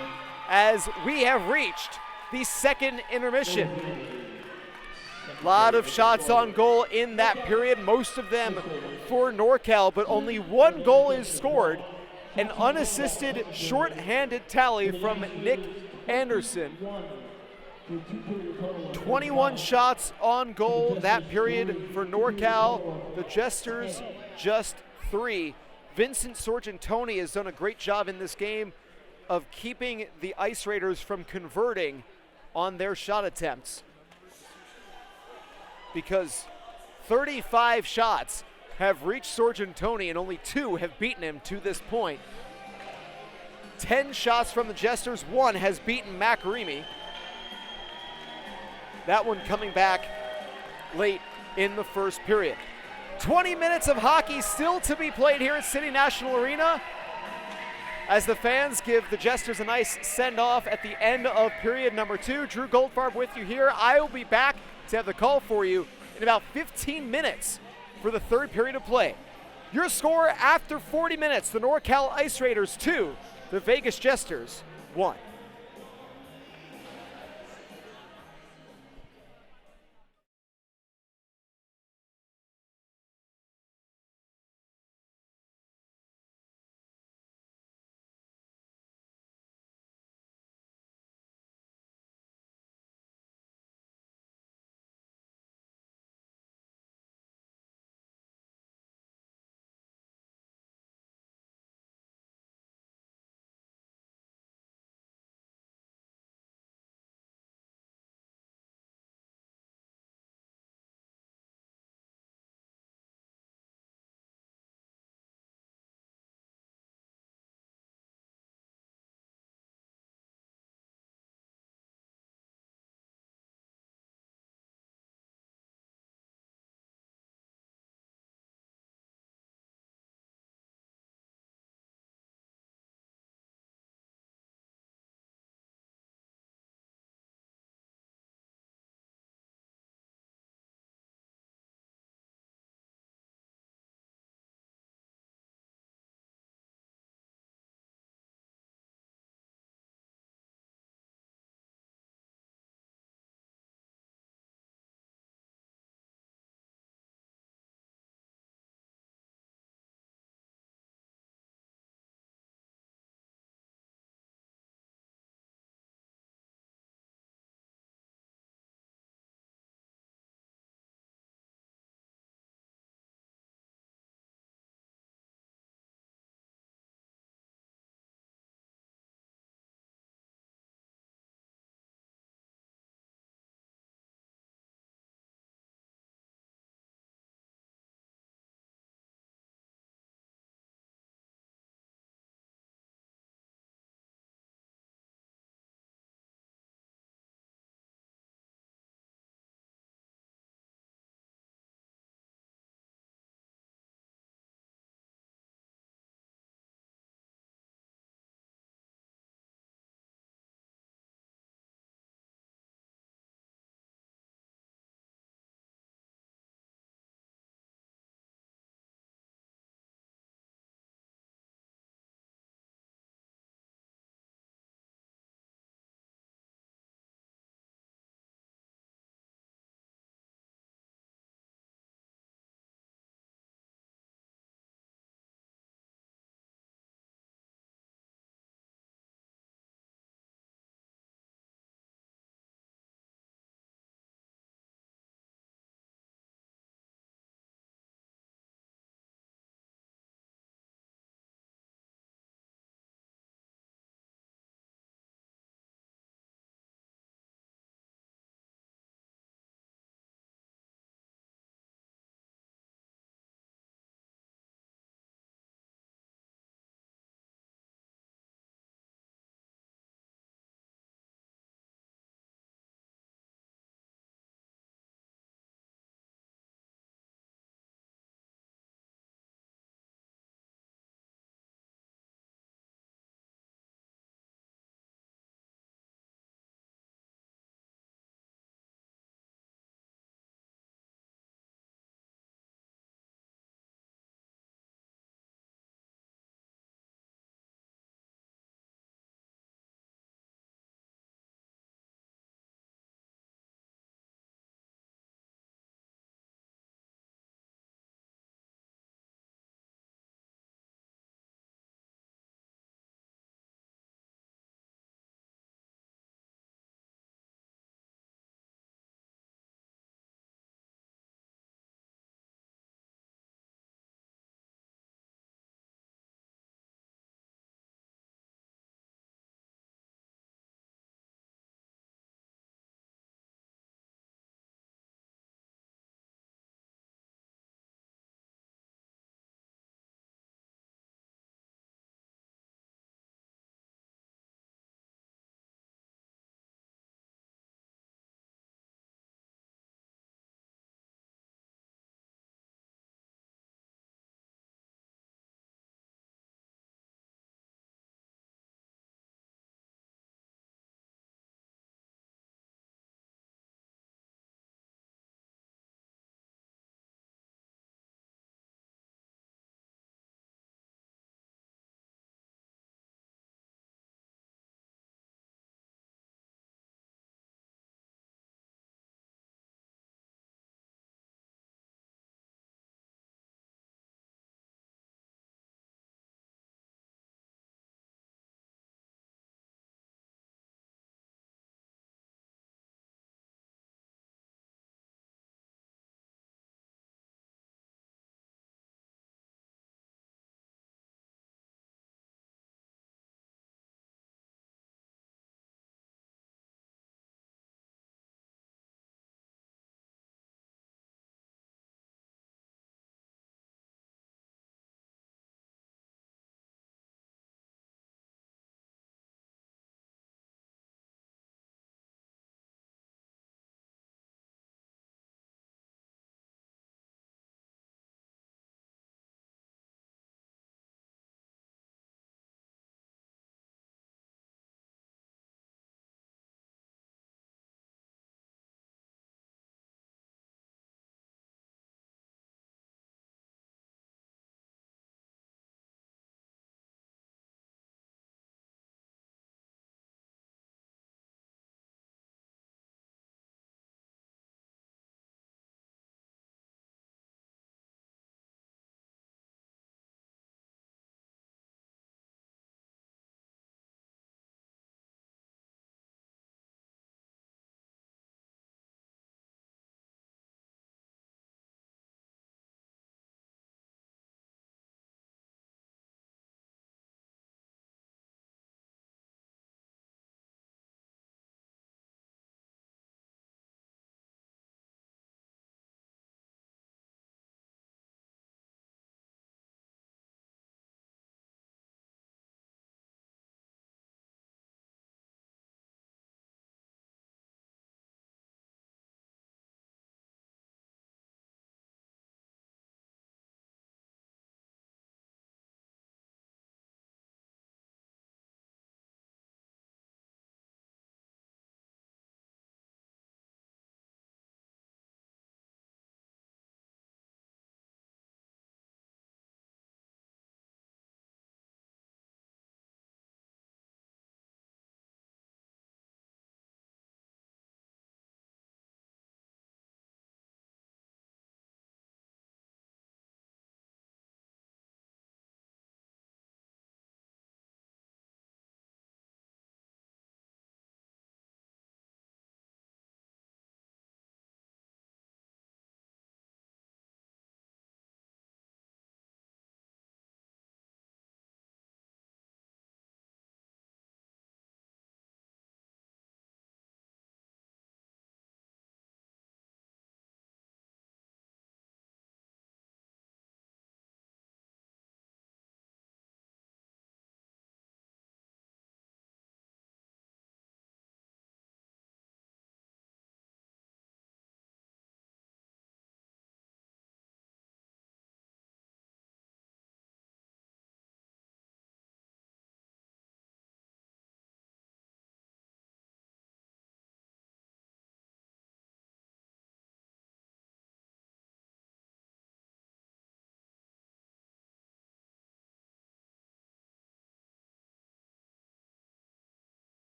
as we have reached the second intermission. A lot of shots on goal in that period, most of them for NorCal, but only 1 goal is scored. An unassisted short-handed tally from Nick Anderson. 21 shots on goal that period for NorCal. The Jesters just 3. Vincent Sorgentoni has done a great job in this game of keeping the Ice Raiders from converting on their shot attempts, because 35 shots have reached Sorgentoni and only 2 have beaten him to this point. 10 shots from the Jesters, 1 has beaten Macarimi. That one coming back late in the first period. 20 minutes of hockey still to be played here at City National Arena as the fans give the Jesters a nice send-off at the end of period number 2. Drew Goldfarb with you here. I will be back to have the call for you in about 15 minutes for the third period of play. Your score after 40 minutes, the NorCal Ice Raiders 2, the Vegas Jesters 1.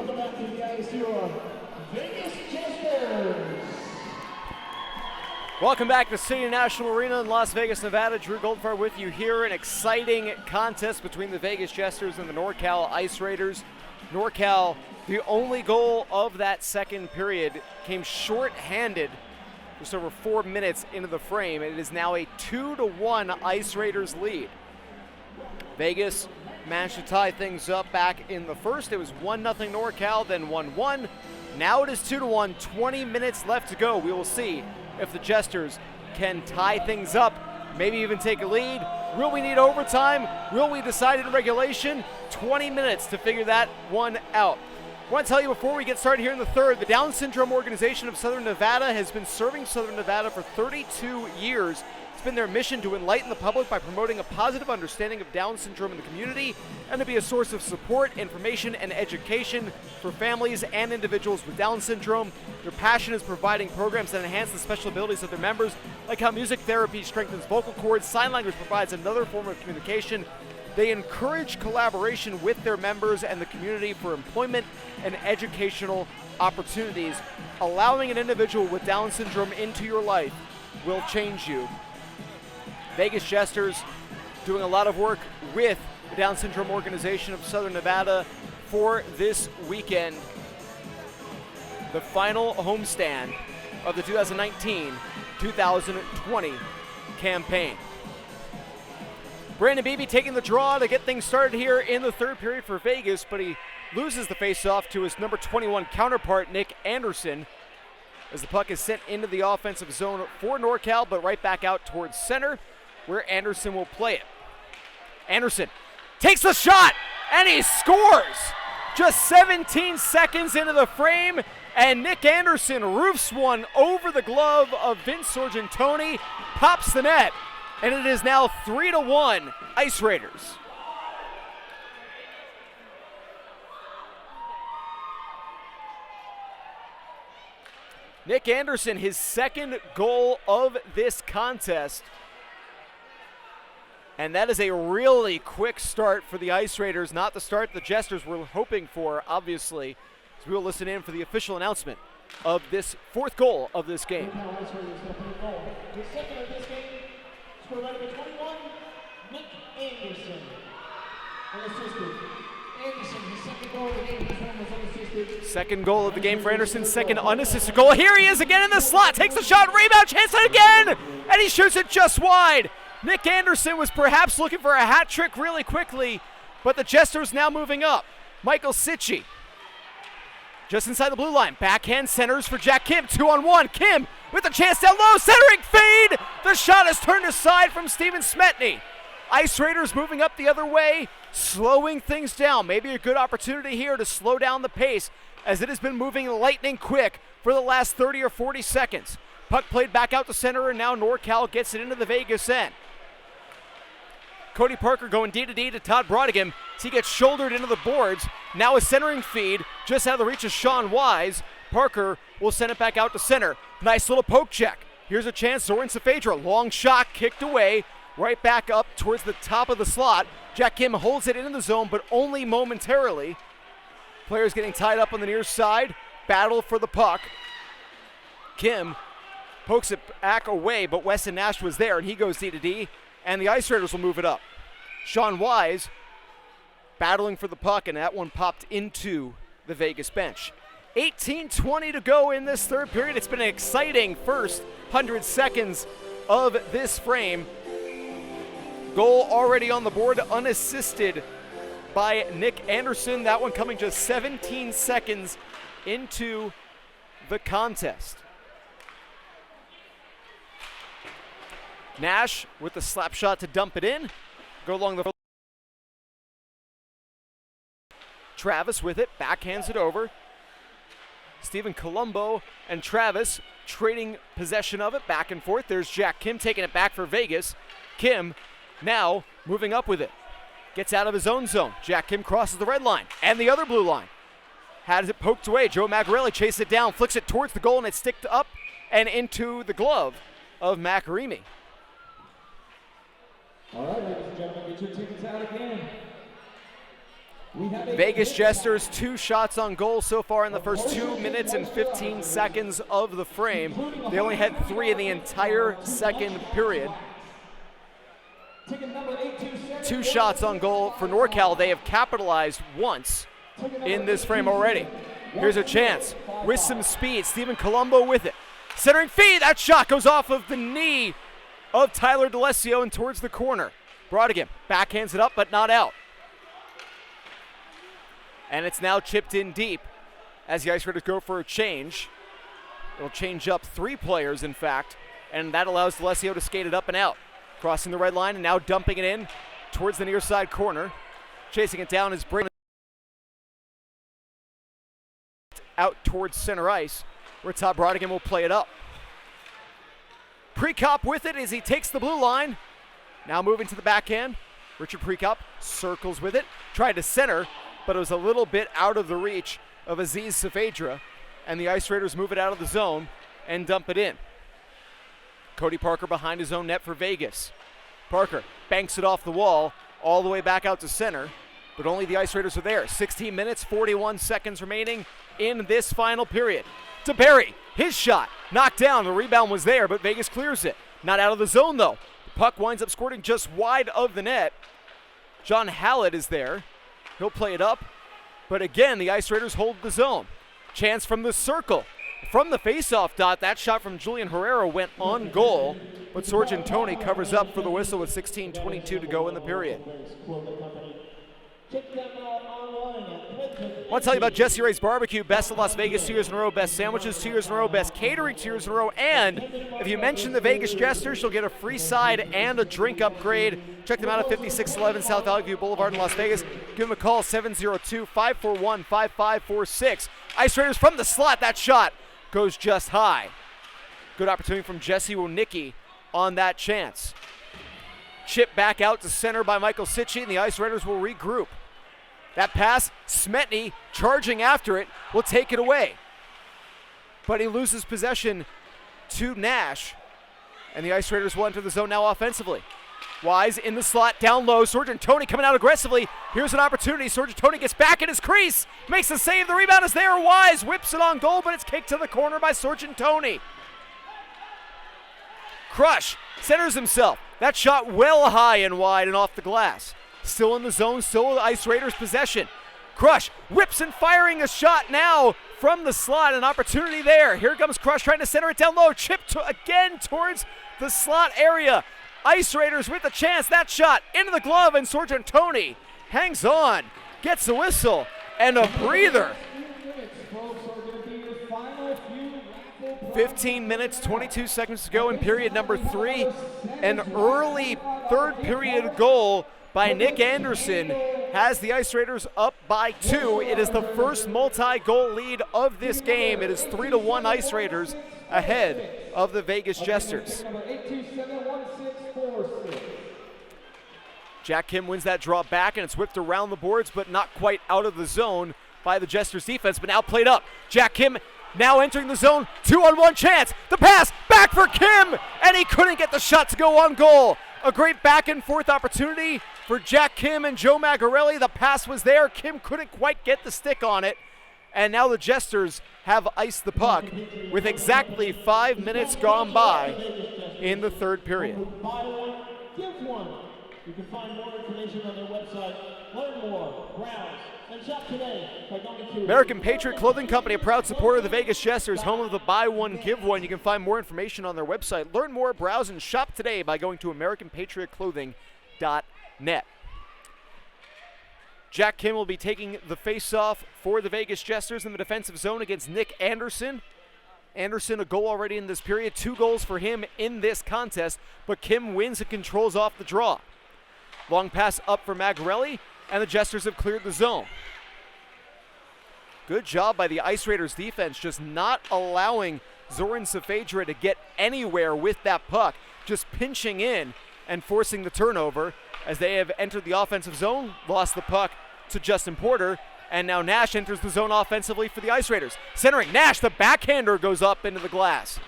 welcome back to the ice your Vegas Jesters. Welcome back to City National Arena in Las Vegas, Nevada. Drew Goldfarb with you here. An exciting contest between the Vegas Jesters and the NorCal Ice Raiders. NorCal, the only goal of that second period, came short-handed just over 4 minutes into the frame. It is now a 2-1 Ice Raiders lead. Vegas managed to tie things up back in the first. It was 1-0 NorCal, then 1-1. Now it is 2-1, 20 minutes left to go. We will see if the Jesters can tie things up, maybe even take a lead. Will we need overtime? Will we decide in regulation? 20 minutes to figure that one out. I want to tell you before we get started here in the third, the Down Syndrome Organization of Southern Nevada has been serving Southern Nevada for 32 years. It's been their mission to enlighten the public by promoting a positive understanding of Down syndrome in the community and to be a source of support, information, and education for families and individuals with Down syndrome. Their passion is providing programs that enhance the special abilities of their members, like how music therapy strengthens vocal cords, sign language provides another form of communication. They encourage collaboration with their members and the community for employment and educational opportunities. Allowing an individual with Down syndrome into your life will change you. Vegas Jesters doing a lot of work with the Down Syndrome Organization of Southern Nevada for this weekend. The final homestand of the 2019-2020 campaign. Brandon Beebe taking the draw to get things started here in the third period for Vegas, but he loses the faceoff to his number 21 counterpart, Nick Anderson, as the puck is sent into the offensive zone for NorCal, but right back out towards center, where Anderson will play it. Anderson takes the shot, and he scores! Just 17 seconds into the frame, and Nick Anderson roofs one over the glove of Vince Sorgentoni, pops the net, and it is now 3-1 Ice Raiders. Nick Anderson, his second goal of this contest. And that is a really quick start for the Ice Raiders, not the start the Jesters were hoping for, obviously. So we will listen in for the official announcement of this fourth goal of this game. The second of this game, score right number 21, Nick Anderson. Unassisted. Anderson, his second goal of the game, this one was unassisted. Second goal of the game for Anderson, second unassisted goal. Here he is again in the slot, takes the shot, rebound, chance it again, and he shoots it just wide. Nick Anderson was perhaps looking for a hat trick really quickly, but the Jesters now moving up. Michael Sitchie, just inside the blue line, backhand centers for Jack Kim, 2-on-1. Kim with a chance down low, centering fade. The shot is turned aside from Steven Smetny. Ice Raiders moving up the other way, slowing things down. Maybe a good opportunity here to slow down the pace, as it has been moving lightning quick for the last 30 or 40 seconds. Puck played back out to center, and now NorCal gets it into the Vegas end. Cody Parker going D-to-D to Todd Brodigan as he gets shouldered into the boards. Now a centering feed just out of the reach of Sean Wise. Parker will send it back out to center. Nice little poke check. Here's a chance, Zoran Saavedra. Long shot kicked away, right back up towards the top of the slot. Jack Kim holds it into the zone, but only momentarily. Players getting tied up on the near side. Battle for the puck. Kim pokes it back away, but Weston Nash was there, and he goes D-to-D. And the Ice Raiders will move it up. Sean Wise battling for the puck, and that one popped into the Vegas bench. 18:20 to go in this third period. It's been an exciting first 100 seconds of this frame. Goal already on the board, unassisted by Nick Anderson. That one coming just 17 seconds into the contest. Nash with the slap shot to dump it in. Go along the... Travis with it, backhands it over. Stephen Colombo and Travis trading possession of it, back and forth. There's Jack Kim taking it back for Vegas. Kim now moving up with it. Gets out of his own zone. Jack Kim crosses the red line and the other blue line. Has it poked away. Joe Magarelli chases it down, flicks it towards the goal, and it's sticked up and into the glove of Macarimi. All right, ladies and gentlemen, get your tickets out again. Vegas Jesters 2 shots on goal so far in the first 2 minutes and 15 seconds of the frame. They only had 3 in the entire second period. 2 shots on goal for NorCal. They have capitalized once in this frame already. Here's a chance with some speed. Stephen Colombo with it. Centering feed. That shot goes off of the knee of Tyler D'Alessio and towards the corner. Brodigan backhands it up but not out. And it's now chipped in deep as the Ice Raiders go for a change. It'll change up 3 players, in fact, and that allows D'Alessio to skate it up and out. Crossing the red line and now dumping it in towards the near side corner. Chasing it down is Brayden out towards center ice, where Todd Brodigan will play it up. Prekop with it as he takes the blue line. Now moving to the backhand. Richard Prekop circles with it. Tried to center, but it was a little bit out of the reach of Aziz Saavedra, and the Ice Raiders move it out of the zone and dump it in. Cody Parker behind his own net for Vegas. Parker banks it off the wall all the way back out to center, but only the Ice Raiders are there. 16 minutes, 41 seconds remaining in this final period. To Barry, his shot knocked down. The rebound was there, but Vegas clears it. Not out of the zone, though. The puck winds up squirting just wide of the net. John Hallett is there. He'll play it up, but again, the Ice Raiders hold the zone. Chance from the circle. From the face-off dot, that shot from Julian Herrera went on goal, but Sorgentoni covers up for the whistle with 16:22 to go in the period. I want to tell you about Jesse Ray's Barbecue, best in Las Vegas 2 years in a row, best sandwiches 2 years in a row, best catering 2 years in a row, and if you mention the Vegas Jesters, you'll get a free side and a drink upgrade. Check them out at 5611 South Valley View Boulevard in Las Vegas. Give them a call, 702-541-5546. Ice Raiders from the slot, that shot goes just high. Good opportunity from Jesse Wonicky on that chance. Chip back out to center by Michael Sitchy, and the Ice Raiders will regroup. That pass, Smetny charging after it, will take it away. But he loses possession to Nash, and the Ice Raiders will enter the zone now offensively. Wise in the slot, down low, Sorgentoni coming out aggressively. Here's an opportunity, Sorgentoni gets back in his crease, makes the save, the rebound is there, Wise whips it on goal, but it's kicked to the corner by Sorgentoni. Crush centers himself. That shot well high and wide and off the glass. Still in the zone, still the Ice Raiders possession. Crush whips and firing a shot now from the slot. An opportunity there. Here comes Crush trying to center it down low. Chip again towards the slot area. Ice Raiders with the chance. That shot into the glove, and Sorgentoni hangs on, gets a whistle and a breather. 15 minutes, 22 seconds to go in period number 3. An early third period goal by Nick Anderson has the Ice Raiders up by 2. It is the first multi-goal lead of this game. It is 3-1 Ice Raiders ahead of the Vegas Jesters. Jack Kim wins that draw back, and it's whipped around the boards, but not quite out of the zone by the Jesters defense, but now played up. Jack Kim now entering the zone, 2-on-1 chance. The pass back for Kim, and he couldn't get the shot to go on goal. A great back and forth opportunity for Jack Kim and Joe Magarelli. The pass was there. Kim couldn't quite get the stick on it. And now the Jesters have iced the puck with exactly 5 minutes gone by in the third period. Buy one, give one. You can find more information on their website. Learn more, browse, and shop today by going to American Patriot Clothing Company, a proud supporter of the Vegas Jesters, home of the buy one, give one. You can find more information on their website. Learn more, browse, and shop today by going to AmericanPatriotClothing.net. Jack Kim will be taking the face-off for the Vegas Jesters in the defensive zone against Nick Anderson. Anderson, a goal already in this period, 2 goals for him in this contest, but Kim wins and controls off the draw. Long pass up for Magarelli, and the Jesters have cleared the zone. Good job by the Ice Raiders defense, just not allowing Zoran Saavedra to get anywhere with that puck, just pinching in and forcing the turnover as they have entered the offensive zone, lost the puck to Justin Porter, and now Nash enters the zone offensively for the Ice Raiders. Centering Nash, the backhander goes up into the glass.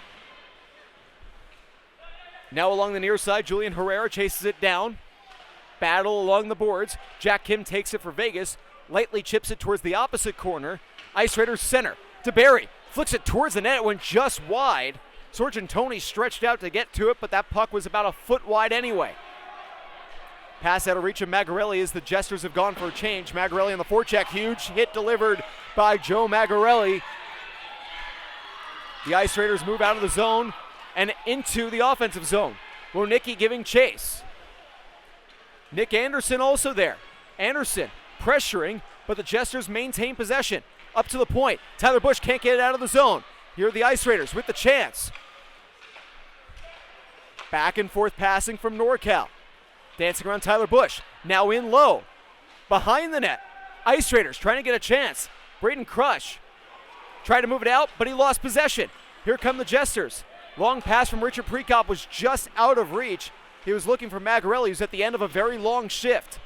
Now along the near side, Julian Herrera chases it down. Battle along the boards. Jack Kim takes it for Vegas. lightly chips it towards the opposite corner. Ice Raiders center to Barry. Flicks it towards the net. It went just wide. Sorgentoni stretched out to get to it, but that puck was about a foot wide anyway. Pass out of reach of Magarelli as the Jesters have gone for a change. Magarelli on the forecheck. Huge hit delivered by Joe Magarelli. The Ice Raiders move out of the zone and into the offensive zone. Woniecki giving chase. Nick Anderson also there. Anderson pressuring, but the Jesters maintain possession. Up to the point. Tyler Bush can't get it out of the zone. Here are the Ice Raiders with the chance. Back and forth passing from NorCal. Dancing around Tyler Bush. Now in low. Behind the net. Ice Raiders trying to get a chance. Braden Crush tried to move it out, but he lost possession. Here come the Jesters. Long pass from Richard Prekop was just out of reach. He was looking for Magarelli, who's at the end of a very long shift.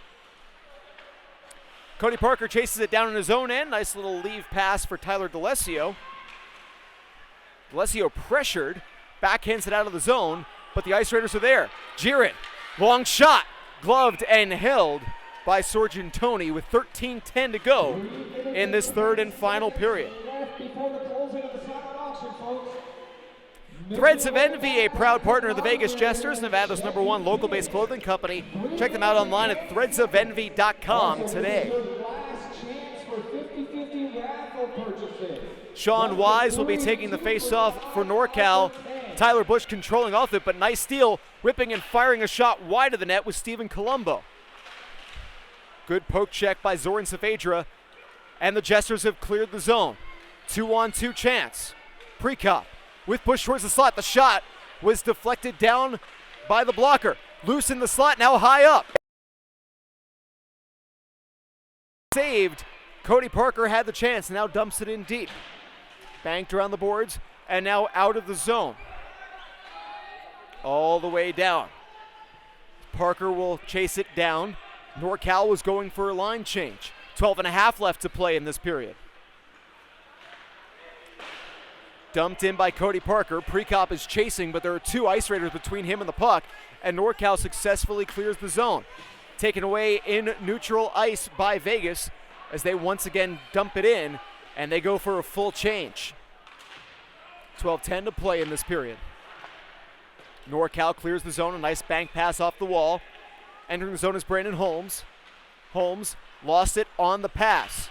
Cody Parker chases it down in his own end. Nice little leave pass for Tyler D'Alessio. D'Alessio pressured, backhands it out of the zone, but the Ice Raiders are there. Giron, long shot, gloved and held by Sorgentoni with 13:10 to go in this third and final period. Threads of Envy, a proud partner of the Vegas Jesters, Nevada's #1 local-based clothing company. Check them out online at threadsofenvy.com today. Sean Wise will be taking the face-off for NorCal. Tyler Bush controlling off it, but nice steal, whipping and firing a shot wide of the net with Stephen Colombo. Good poke check by Zoran Saavedra, and the Jesters have cleared the zone. 2-on-2 chance. Prekop with Bush towards the slot. The shot was deflected down by the blocker. Loose in the slot, now high up. Saved. Cody Parker had the chance, now dumps it in deep. Banked around the boards, and now out of the zone. All the way down. Parker will chase it down. NorCal was going for a line change. 12.5 left to play in this period. Dumped in by Cody Parker. Prekop is chasing, but there are two Ice Raiders between him and the puck, and NorCal successfully clears the zone. Taken away in neutral ice by Vegas as they once again dump it in, and they go for a full change. 12:10 to play in this period. NorCal clears the zone, a nice bank pass off the wall. Entering the zone is Brandon Holmes. Holmes lost it on the pass.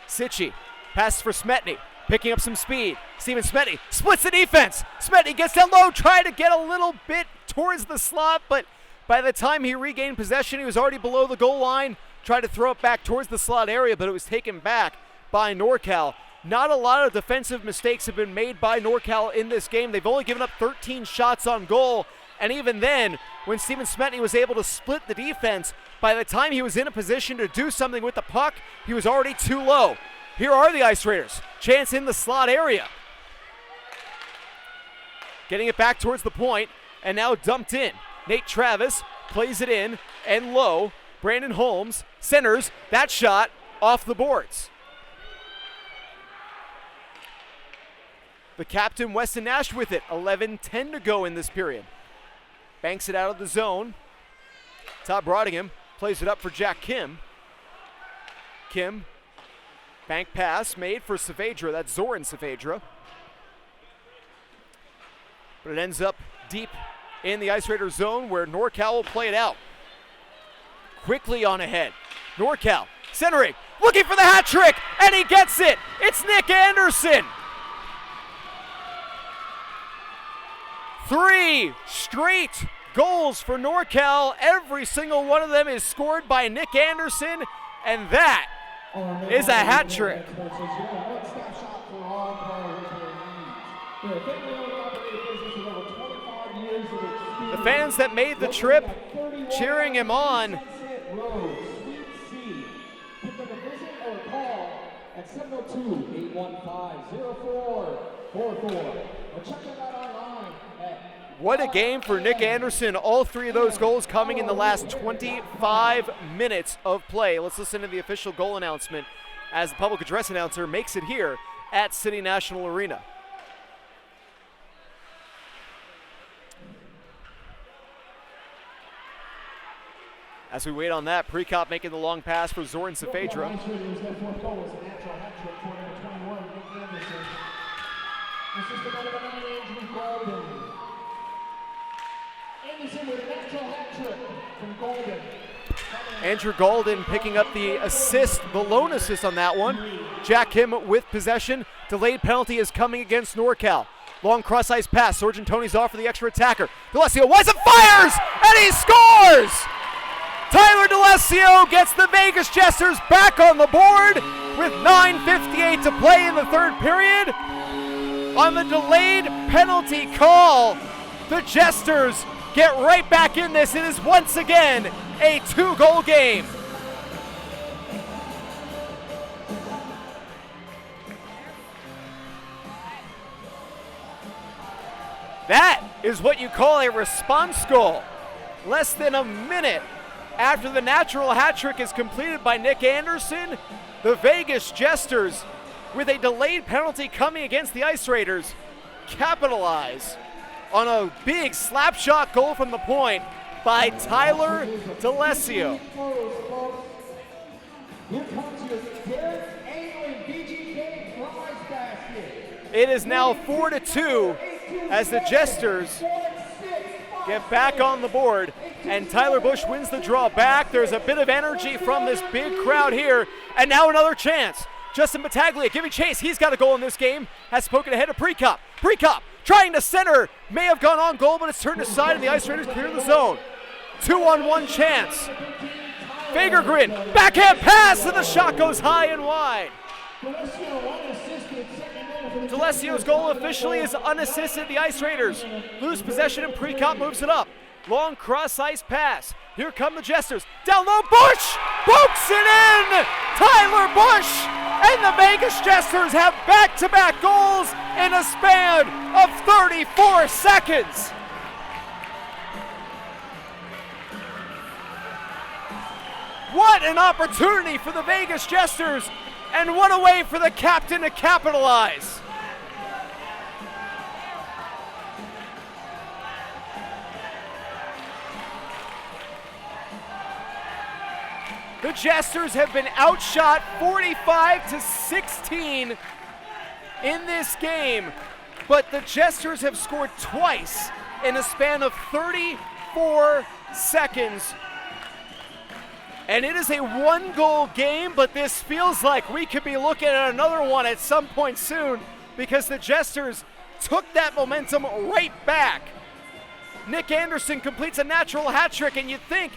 Sitchy passes for Smetny, picking up some speed. Steven Smetny splits the defense. Smetny gets down low, trying to get a little bit towards the slot, but by the time he regained possession, he was already below the goal line. Tried to throw it back towards the slot area, but it was taken back by NorCal. Not a lot of defensive mistakes have been made by NorCal in this game. They've only given up 13 shots on goal, and even then, when Steven Smetny was able to split the defense, by the time he was in a position to do something with the puck, he was already too low. Here are the Ice Raiders. Chance in the slot area. Getting it back towards the point, and now dumped in. Nate Travis plays it in, and low. Brandon Holmes centers that shot off the boards. The captain, Weston Nash, with it. 11:10 to go in this period. Banks it out of the zone. Todd Broadingham plays it up for Jack Kim. Kim, bank pass made for Saavedra. That's Zoran Saavedra. But it ends up deep in the Ice Raiders zone where NorCal will play it out. Quickly on ahead. NorCal centering, looking for the hat trick, and he gets it. It's Nick Anderson. 3 straight goals for NorCal. Every single one of them is scored by Nick Anderson, and that is a hat trick. The fans that made the trip cheering him on. At 702-815-0444. Or check them out online at What a game for Nick Anderson. All 3 of those goals coming in the last 25 minutes of play. Let's listen to the official goal announcement as the public address announcer makes it here at City National Arena. As we wait on that, Prekop making the long pass for Zoran Safedra. Their fourth goal was a natural hat trick for number 21, Nick Anderson. Assisted by number 9, Andrew Golden. Anderson with a natural hat trick from Golden. Andrew Golden picking up the assist, the lone assist on that one. Jack Kim with possession. Delayed penalty is coming against NorCal. Long cross-ice pass. Sorgentoni's off for the extra attacker. D'Alessio winds up, fires, and he scores! Tyler D'Alessio gets the Vegas Jesters back on the board with 9:58 to play in the third period. On the delayed penalty call, the Jesters get right back in this. It is once again a 2-goal game. That is what you call a response goal. Less than a minute after the natural hat trick is completed by Nick Anderson, the Vegas Jesters, with a delayed penalty coming against the Ice Raiders, capitalize on a big slap shot goal from the point by Tyler D'Alessio. Here comes your Derek Anglin VGK prize basket. It is now 4-2 as the Jesters get back on the board, and Tyler Bush wins the draw back. There's a bit of energy from this big crowd here, and now another chance. Justin Battaglia giving chase. He's got a goal in this game. Has spoken ahead of Prekop. Prekop trying to center. May have gone on goal, but it's turned aside, and the Ice Raiders clear the zone. 2-on-1 chance. Fagergren, backhand pass, and the shot goes high and wide. D'Alessio's goal officially is unassisted. The Ice Raiders lose possession, and Prekop moves it up. Long cross-ice pass. Here come the Jesters. Down low, Bush pokes it in! Tyler Bush! And the Vegas Jesters have back-to-back goals in a span of 34 seconds. What an opportunity for the Vegas Jesters, and what a way for the captain to capitalize. The Jesters have been outshot 45-16 in this game, but the Jesters have scored twice in a span of 34 seconds. And it is a 1-goal game, but this feels like we could be looking at another one at some point soon, because the Jesters took that momentum right back. Nick Anderson completes a natural hat trick, and you'd think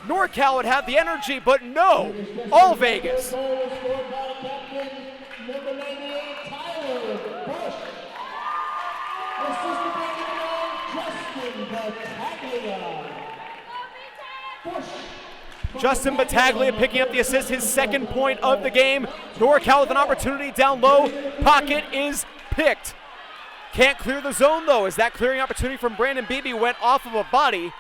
NorCal would have the energy, but no, all Vegas. Number 98, Tyler Bush. Assisted by Justin Battaglia. Bush. Justin Battaglia picking up the assist, his second point of the game. NorCal with an opportunity down low. Pocket is picked. Can't clear the zone though, as that clearing opportunity from Brandon Beebe went off of a body,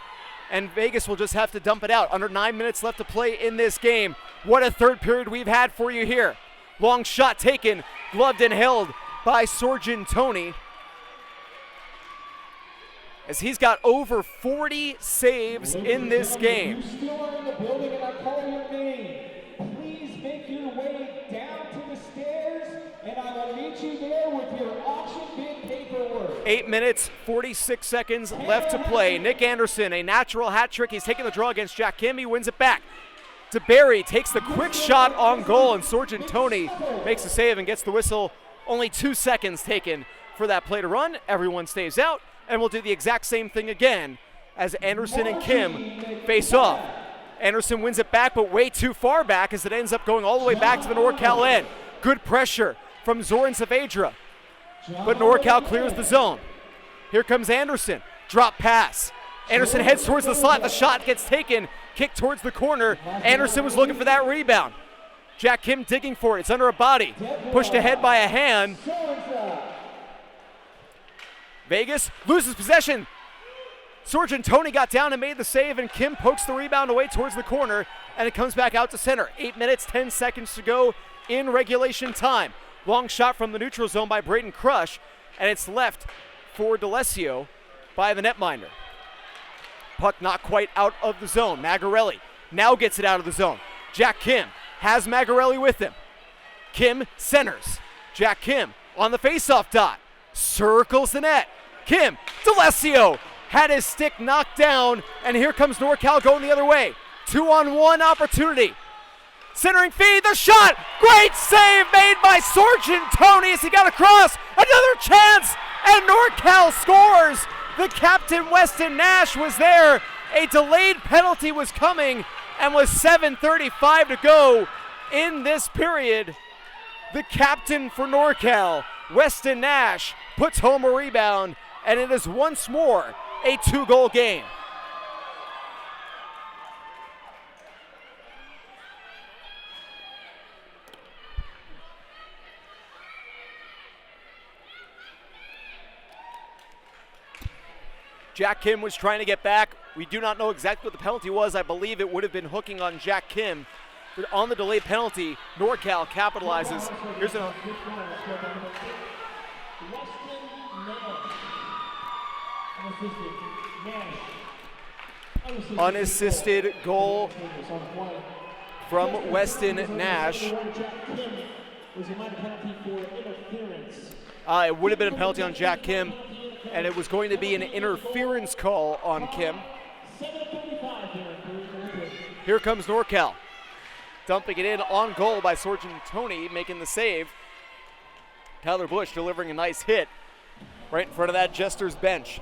and Vegas will just have to dump it out. Under 9 minutes left to play in this game. What a third period we've had for you here. Long shot taken, gloved and held by Sorgentoni, as he's got over 40 saves in this game. You still are in the building and I call your name. Please make your way down to the stairs, and I will meet you there with your auction bid paperwork. 8 minutes, 46 seconds left to play. Nick Anderson, a natural hat trick. He's taking the draw against Jack Kim. He wins it back. DeBerry takes the quick shot on goal, and Sorgentoni makes the save and gets the whistle. Only 2 seconds taken for that play to run. Everyone stays out, and we'll do the exact same thing again as Anderson and Kim face off. Anderson wins it back, but way too far back, as it ends up going all the way back to the NorCal end. Good pressure from Zoran Saavedra, but NorCal clears the zone. Here comes Anderson. Drop pass. Anderson heads towards the slot. The shot gets taken. Kick towards the corner. Anderson was looking for that rebound. Jack Kim digging for it. It's under a body. Pushed ahead by a hand. Vegas loses possession. Sorgentoni got down and made the save, and Kim pokes the rebound away towards the corner, and it comes back out to center. 8 minutes, 10 seconds to go in regulation time. Long shot from the neutral zone by Braden Crush, and it's left for D'Alessio by the netminder. Puck not quite out of the zone. Magarelli now gets it out of the zone. Jack Kim has Magarelli with him. Kim centers. Jack Kim on the faceoff dot. Circles the net. Kim, D'Alessio had his stick knocked down, and here comes NorCal going the other way. 2-on-1 opportunity. Centering feed, the shot! Great save made by Sargentoni as he got across. Another chance, and NorCal scores. The captain, Weston Nash, was there. A delayed penalty was coming, and with 7:35 to go in this period, the captain for NorCal, Weston Nash, puts home a rebound, and it is once more a 2-goal game. Jack Kim was trying to get back. We do not know exactly what the penalty was. I believe it would have been hooking on Jack Kim. But on the delayed penalty, NorCal capitalizes. Here's an unassisted goal from Weston Nash. It would have been a penalty on Jack Kim, and it was going to be an interference call on Kim. Here comes NorCal. Dumping it in on goal by Sargentoni, making the save. Tyler Bush delivering a nice hit right in front of that Jesters bench.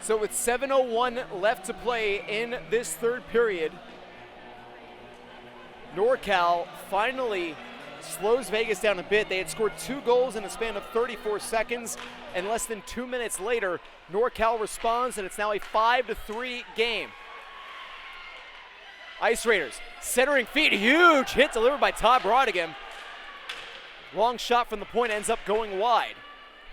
So with 7:01 left to play in this third period, NorCal finally slows Vegas down a bit. They had scored 2 goals in a span of 34 seconds, and less than 2 minutes later, NorCal responds, and it's now a 5-3 game. Ice Raiders centering feed, huge hit delivered by Todd Brodigan. Long shot from the point ends up going wide.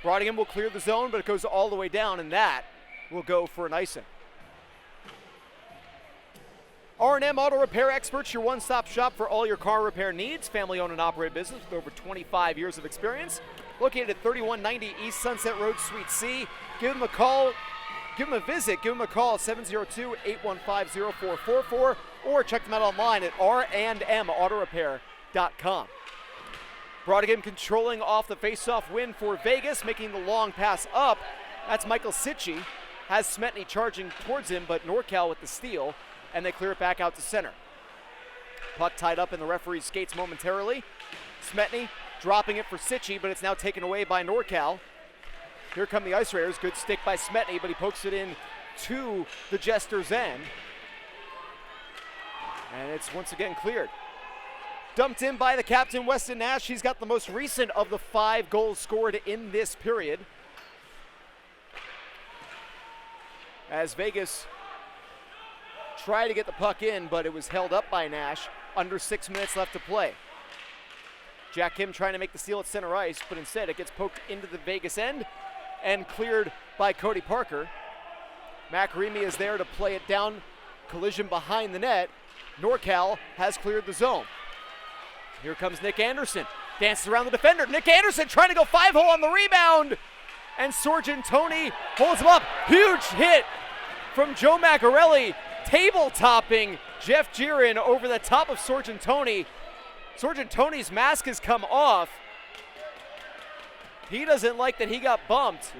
Brodigan will clear the zone, but it goes all the way down, and that will go for an icing. R&M Auto Repair Experts, your one-stop shop for all your car repair needs. Family-owned and operated business with over 25 years of experience. Located at 3190 East Sunset Road, Suite C. Give them a call, give them a visit, give them a call, 702-815-0444, or check them out online at randmautorepair.com. Brodigan controlling off the face-off win for Vegas, making the long pass up. That's Michael Sitchy. Has Smetny charging towards him, but NorCal with the steal, and they clear it back out to center. Puck tied up in the referee's skates momentarily. Smetny dropping it for Sitchy, but it's now taken away by NorCal. Here come the Ice Raiders. Good stick by Smetny, but he pokes it in to the Jesters' end. And it's once again cleared. Dumped in by the captain, Weston Nash. He's got the most recent of the 5 goals scored in this period. As Vegas tried to get the puck in, but it was held up by Nash. Under 6 minutes left to play. Jack Kim trying to make the steal at center ice, but instead it gets poked into the Vegas end and cleared by Cody Parker. Macarimi is there to play it down. Collision behind the net. NorCal has cleared the zone. Here comes Nick Anderson. Dances around the defender. Nick Anderson trying to go 5-hole on the rebound. And Sargentoni holds him up. Huge hit from Joe Magarelli. Table topping Jeff Giron over the top of Sargentoni. Sargentoni's mask has come off. He doesn't like that he got bumped.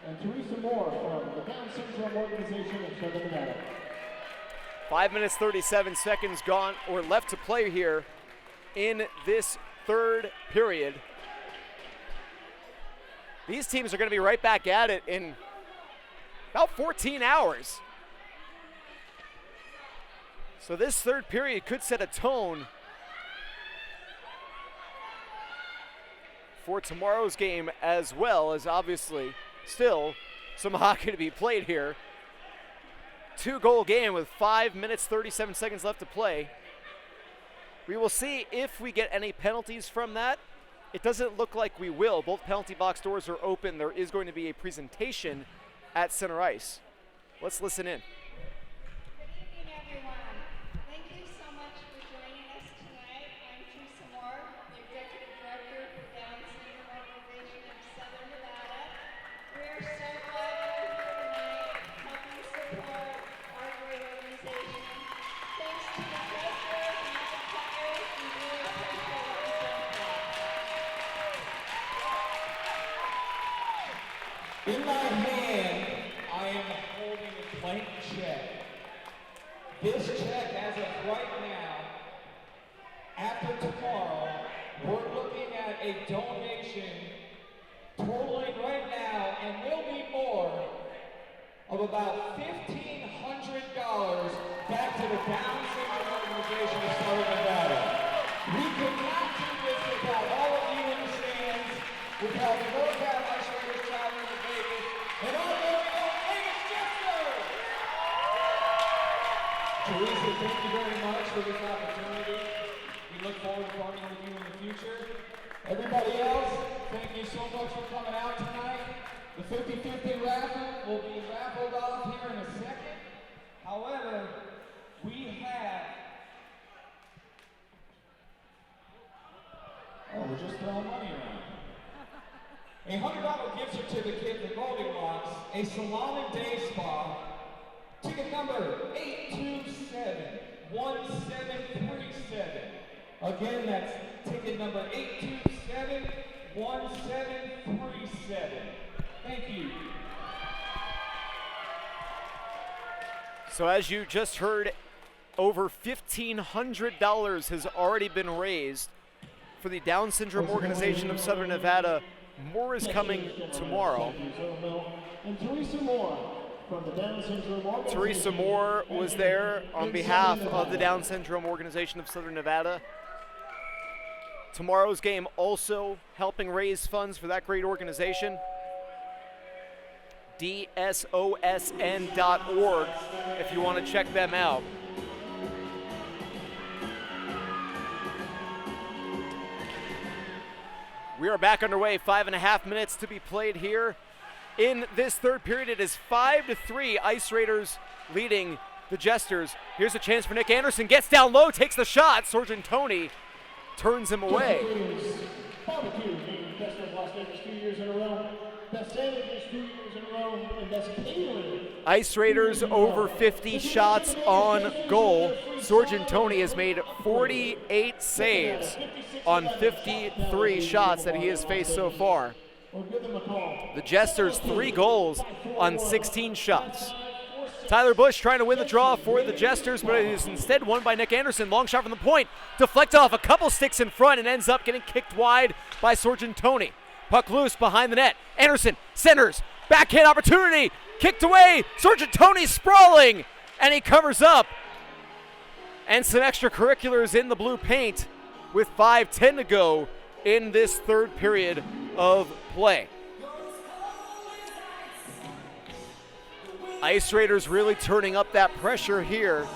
And Teresa Moore from the Down Syndrome Organization of Southern Nevada. 5 minutes, 37 seconds gone or left to play here in this third period. These teams are going to be right back at it in about 14 hours. So this third period could set a tone for tomorrow's game, as well as obviously still some hockey to be played here. 2-goal game with 5 minutes, 37 seconds left to play. We will see if we get any penalties from that. It doesn't look like we will. Both penalty box doors are open. There is going to be a presentation at center ice. Let's listen in. Good evening, everyone. Thank you so much for joining us tonight. I'm Teresa Moore, the Executive In my hand, I am holding a blank check. This check, as of right now, after tomorrow, we're looking at a donation totaling right now, and will be more, of about $1,500 back to the Down Syndrome Organization of Southern Nevada. We could not do this without all of you in the stands, without the NorCal Ice Raiders traveling to Vegas, and our very own Vegas Jesters! Teresa, thank you very much for this opportunity. We look forward to partnering with you in the future. Everybody else, thank you so much for coming out tonight. The 50-50 raffle will be raffled off here in a second. However, we have... Oh, we're just throwing money around. A $100 gift certificate for Goldilocks, a salon and day spa. Ticket number 827-1737. Again, that's ticket number 827-1737. Thank you. So as you just heard, over $1,500 has already been raised for the Down Syndrome Organization of Southern Nevada. More is coming tomorrow. And Teresa Moore from the Down Syndrome Organization. Teresa Moore was there on behalf of the Down Syndrome Organization of Southern Nevada. Tomorrow's game also helping raise funds for that great organization. dsosn.org if you want to check them out. We are back underway, 5.5 minutes to be played here. In this third period, it is 5-3, Ice Raiders leading the Jesters. Here's a chance for Nick Anderson, gets down low, takes the shot. Sergeant Tony turns him away. Barbecue, being best of Las Vegas 2 years in a row, best sandwiches 2 years in a row, and best catering. Ice Raiders over 50 shots on goal. Sergeant Tony has made 48 saves on 53 shots that he has faced so far. The Jesters 3 goals on 16 shots. Tyler Bush trying to win the draw for the Jesters, but it is instead won by Nick Anderson. Long shot from the point, deflected off a couple sticks in front and ends up getting kicked wide by Sergeant Tony. Puck loose behind the net. Anderson centers, backhand opportunity, kicked away. Sergeant Tony sprawling, and he covers up. And some extracurriculars in the blue paint with 5:10 to go in this third period of play. Ice Raiders really turning up that pressure here.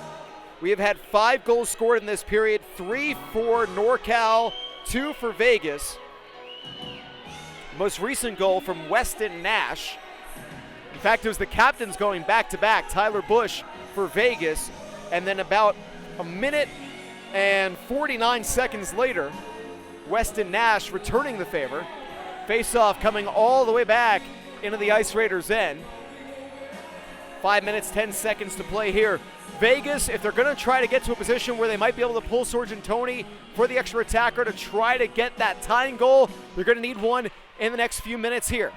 We have had 5 goals scored in this period, 3 for NorCal, 2 for Vegas. Most recent goal from Weston Nash. In fact, it was the captains going back-to-back, Tyler Bush for Vegas, and then about a minute and 49 seconds later, Weston Nash returning the favor. Face-off coming all the way back into the Ice Raiders' end. 5 minutes, 10 seconds to play here. Vegas, if they're going to try to get to a position where they might be able to pull Sergeant Tony for the extra attacker to try to get that tying goal, they're going to need one in the next few minutes here.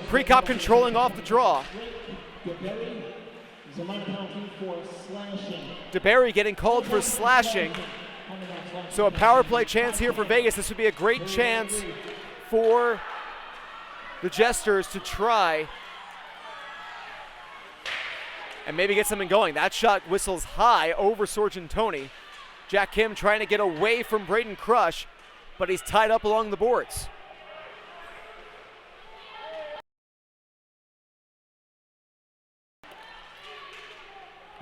Precop controlling off the draw. DeBerry getting called for slashing. So a power play chance here for Vegas. This would be a great chance for the Jesters to try and maybe get something going. That shot whistles high over Sergeant Tony. Jack Kim trying to get away from Braden Crush, but he's tied up along the boards.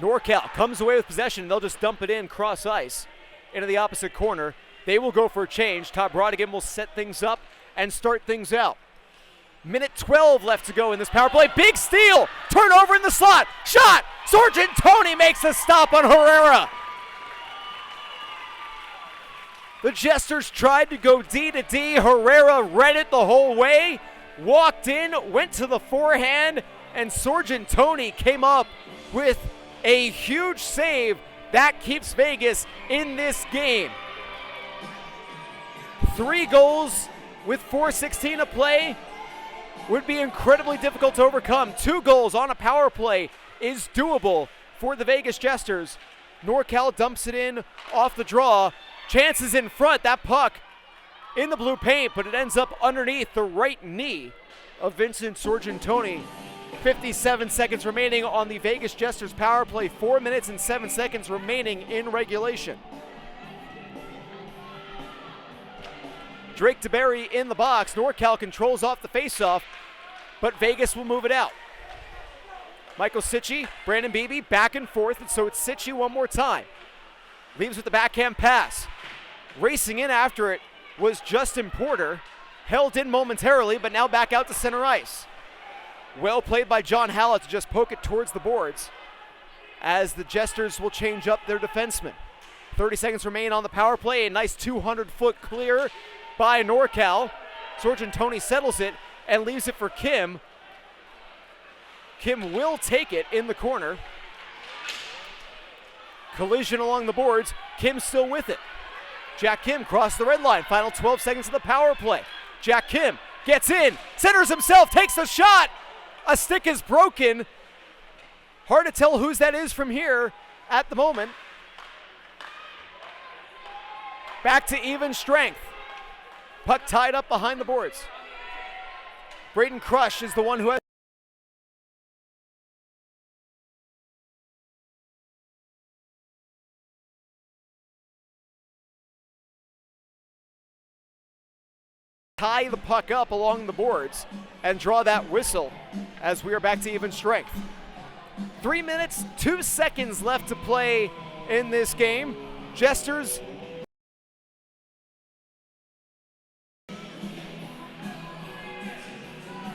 NorCal comes away with possession. They'll just dump it in cross ice into the opposite corner. They will go for a change. Todd Brodigan will set things up and start things out. Minute 12 left to go in this power play. Big steal. Turnover in the slot. Shot. Sergeant Tony makes a stop on Herrera. The Jesters tried to go D to D. Herrera read it the whole way. Walked in, went to the forehand, and Sergeant Tony came up with a huge save. That keeps Vegas in this game. 3 goals with 4:16 to play. would be incredibly difficult to overcome. 2 goals on a power play is doable for the Vegas Jesters. NorCal dumps it in off the draw. Chances in front. That puck in the blue paint, but it ends up underneath the right knee of Vincent Sorgentoni. 57 seconds remaining on the Vegas Jesters power play. 4 minutes and 7 seconds remaining in regulation. Drake DeBerry in the box. NorCal controls off the faceoff, but Vegas will move it out. Michael Sitchie, Brandon Beebe, back and forth, and so it's Sitchie one more time. Leaves with the backhand pass. Racing in after it was Justin Porter. Held in momentarily, but now back out to center ice. Well played by John Hallett to just poke it towards the boards as the Jesters will change up their defensemen. 30 seconds remain on the power play. A nice 200-foot clear by NorCal. Sorgentoni settles it and leaves it for Kim. Kim will take it in the corner. Collision along the boards. Kim still with it. Jack Kim crossed the red line. Final 12 seconds of the power play. Jack Kim gets in, centers himself, takes the shot. A stick is broken. Hard to tell whose that is from here at the moment. Back to even strength. Puck tied up behind the boards. Braden Crush is the one who has tie the puck up along the boards and draw that whistle as we are back to even strength. 3 minutes, 2 seconds left to play in this game. Jesters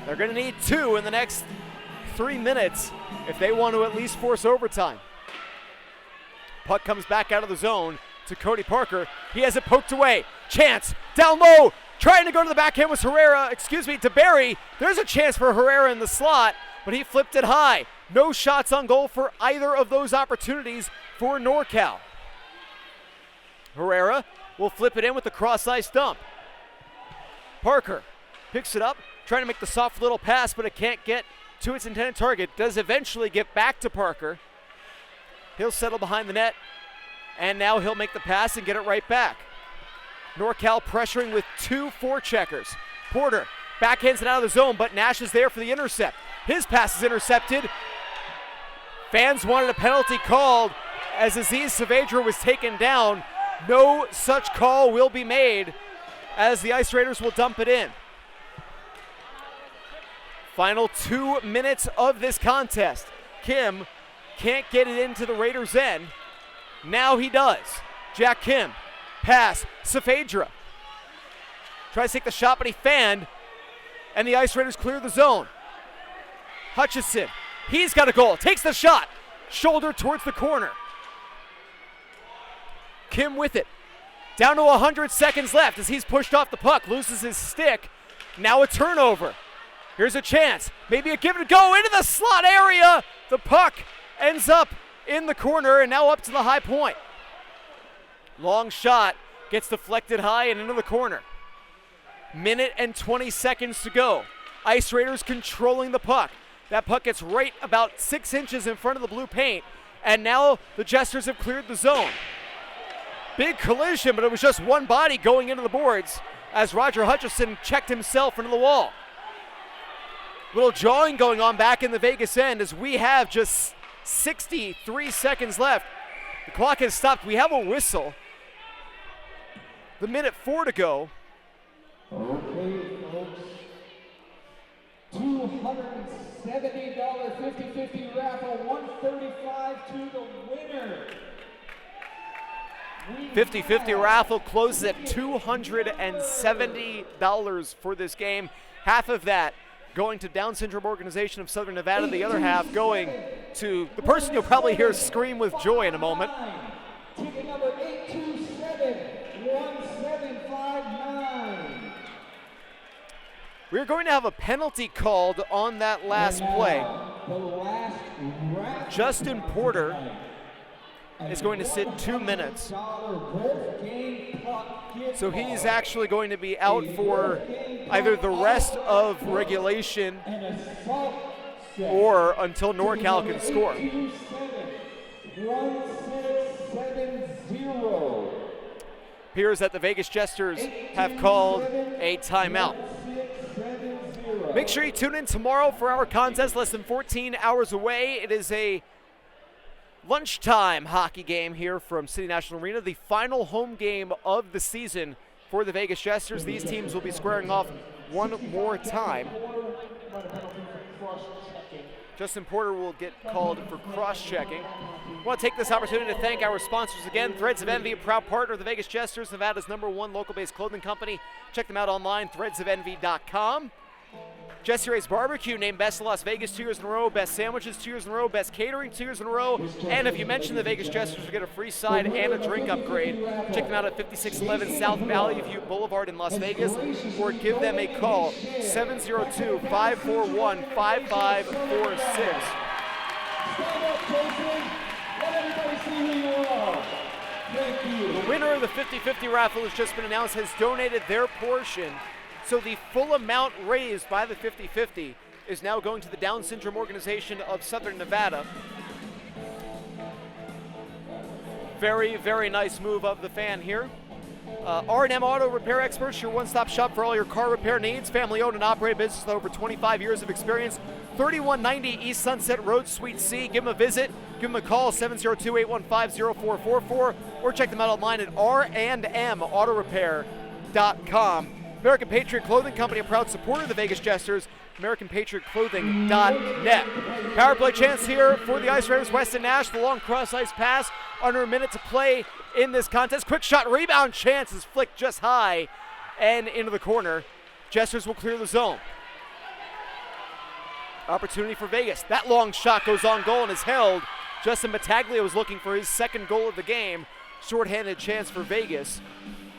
they're going to need 2 in the next 3 minutes if they want to at least force overtime. Puck comes back out of the zone to Cody Parker. He has it poked away. Chance down low. Trying to go to the backhand was DeBerry. There's a chance for Herrera in the slot, but he flipped it high. No shots on goal for either of those opportunities for NorCal. Herrera will flip it in with the cross-ice dump. Parker picks it up, trying to make the soft little pass, but it can't get to its intended target. Does eventually get back to Parker. He'll settle behind the net, and now he'll make the pass and get it right back. NorCal pressuring with 2 forecheckers. Porter backhands it out of the zone, but Nash is there for the intercept. His pass is intercepted. Fans wanted a penalty called as Aziz Saavedra was taken down. No such call will be made as the Ice Raiders will dump it in. Final 2 minutes of this contest. Kim can't get it into the Raiders' end. Now he does. Jack Kim. Pass, Saavedra. Tries to take the shot, but he fanned, and the Ice Raiders clear the zone. Hutchison, he's got a goal, takes the shot, shoulder towards the corner. Kim with it. Down to 100 seconds left as he's pushed off the puck, loses his stick. Now a turnover. Here's a chance, maybe a give and go into the slot area. The puck ends up in the corner and now up to the high point. Long shot, gets deflected high and into the corner. Minute and 20 seconds to go. Ice Raiders controlling the puck. That puck gets right about 6 inches in front of the blue paint, and now the Jesters have cleared the zone. Big collision, but it was just one body going into the boards as Roger Hutchison checked himself into the wall. Little jawing going on back in the Vegas end as we have just 63 seconds left. The clock has stopped. We have a whistle. The minute 4 to go. Okay, folks. $270 50-50 raffle, $135 to the winner. 50-50 raffle closes at $270 for this game. Half of that going to Down Syndrome Organization of Southern Nevada, the other half going to the person you'll probably hear scream with joy in a moment. Ticket number 827-1759. We're going to have a penalty called on that last play. Justin Porter is going to sit 2 minutes. Golf game So he's actually going to be out for either the rest of regulation or until NorCal can score. 1670. Appears that the Vegas Jesters have called a timeout. Make sure you tune in tomorrow for our contest, less than 14 hours away. It is a lunchtime hockey game here from City National Arena, the final home game of the season for the Vegas Jesters. These teams will be squaring off one more time. Justin Porter will get called for cross-checking. I want to take this opportunity to thank our sponsors again. Threads of Envy, a proud partner of the Vegas Jesters, Nevada's #1 local-based clothing company. Check them out online, threadsofenvy.com. Jesse Ray's Barbecue named Best of Las Vegas 2 years in a row, Best Sandwiches 2 years in a row, Best Catering 2 years in a row, and if you mention the Vegas Jesters, you get a free side and a drink upgrade. Check them out at 5611 South Valley View Boulevard in Las Vegas, or give them a call, 702-541-5546. The winner of the 50-50 raffle has just been announced, has donated their portion. So the full amount raised by the 50-50 is now going to the Down Syndrome Organization of Southern Nevada. Very, very nice move of the fan here. R&M Auto Repair Experts, your one-stop shop for all your car repair needs. Family-owned and operated business with over 25 years of experience. 3190 East Sunset Road, Suite C. Give them a visit. Give them a call, 702-815-0444, or check them out online at randmautorepair.com. American Patriot Clothing Company, a proud supporter of the Vegas Jesters, AmericanPatriotClothing.net. Power play chance here for the Ice Raiders, Weston Nash, the long cross-ice pass, under a minute to play in this contest. Quick shot, rebound chance is flicked just high and into the corner. Jesters will clear the zone. Opportunity for Vegas. That long shot goes on goal and is held. Justin Battaglia was looking for his second goal of the game. Short-handed chance for Vegas,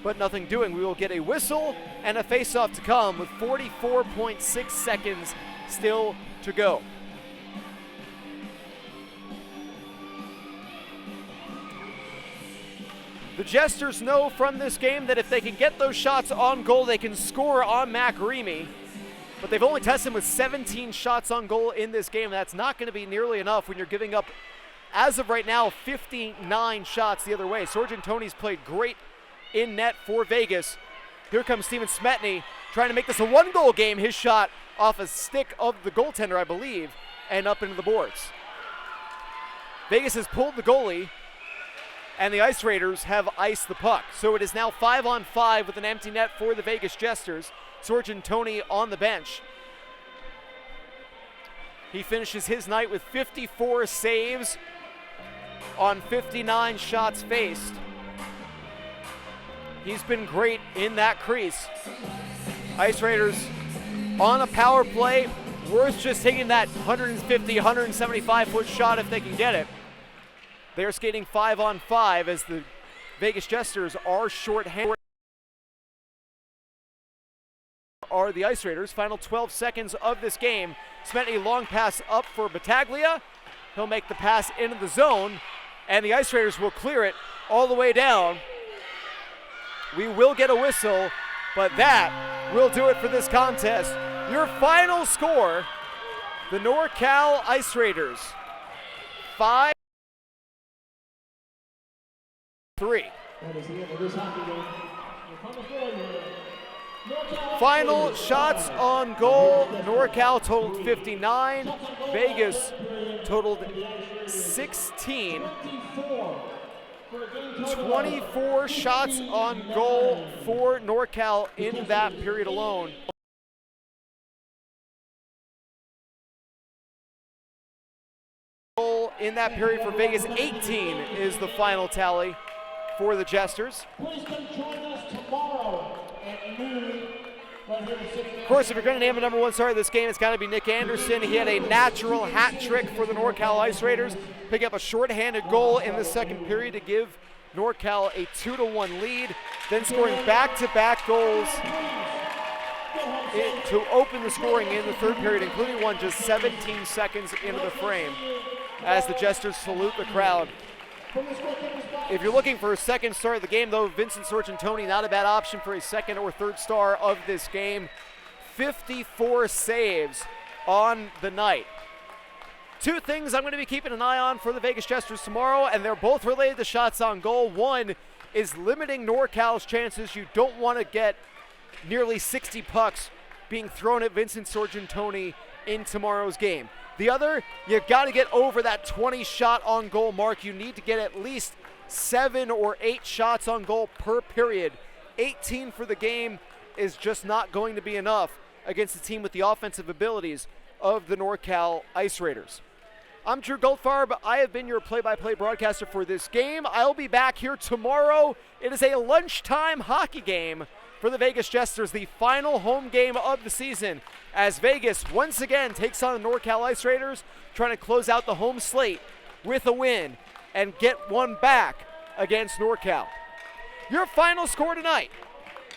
but nothing doing. We will get a whistle and a face-off to come with 44.6 seconds still to go. The Jesters know from this game that if they can get those shots on goal, they can score on McReamy. But they've only tested him with 17 shots on goal in this game. That's not going to be nearly enough when you're giving up, as of right now, 59 shots the other way. Sorjan Tony's played great in net for Vegas. Here comes Steven Smetny trying to make this a one-goal game. His shot off a stick of the goaltender, I believe, and up into the boards. Vegas has pulled the goalie, and the Ice Raiders have iced the puck. So it is now 5-on-5 with an empty net for the Vegas Jesters. Sorjan Tony on the bench. He finishes his night with 54 saves on 59 shots faced. He's been great in that crease. Ice Raiders on a power play, worth just taking that 150, 175-foot shot if they can get it. They're skating 5-on-5 as the Vegas Jesters are short-handed. Are the Ice Raiders. Final 12 seconds of this game. Smetny long pass up for Battaglia. He'll make the pass into the zone, and the Ice Raiders will clear it all the way down. We will get a whistle, but that will do it for this contest. Your final score, the NorCal Ice Raiders, 5-3. That is the end of this hockey game. Final shots on goal. NorCal totaled 59. Vegas totaled 16. 24 shots on goal for NorCal in that period alone. Goal in that period for Vegas, 18 is the final tally for the Jesters. Please come join us tomorrow at noon. Of course, if you're going to name a #1 star of this game, it's got to be Nick Anderson. He had a natural hat trick for the NorCal Ice Raiders, pick up a shorthanded goal in the second period to give NorCal a 2-1 lead, then scoring back-to-back goals to open the scoring in the third period, including one just 17 seconds into the frame as the Jesters salute the crowd From the scorekeeper's box. If you're looking for a second star of the game, though, Vincent Sorgentoni, not a bad option for a second or third star of this game. 54 saves on the night. Two things I'm going to be keeping an eye on for the Vegas Jesters tomorrow, and they're both related to shots on goal. One is limiting NorCal's chances. You don't want to get nearly 60 pucks being thrown at Vincent Sorgentoni in tomorrow's game. The other, you got to get over that 20 shot on goal mark. You need to get at least 7 or 8 shots on goal per period. 18 for the game is just not going to be enough against a team with the offensive abilities of the NorCal Ice Raiders. I'm Drew Goldfarb. I have been your play-by-play broadcaster for this game. I'll be back here tomorrow. It is a lunchtime hockey game for the Vegas Jesters, the final home game of the season, as Vegas once again takes on the NorCal Ice Raiders, trying to close out the home slate with a win and get one back against NorCal. Your final score tonight,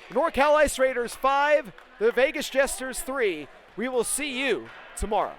NorCal Ice Raiders 5, the Vegas Jesters 3. We will see you tomorrow.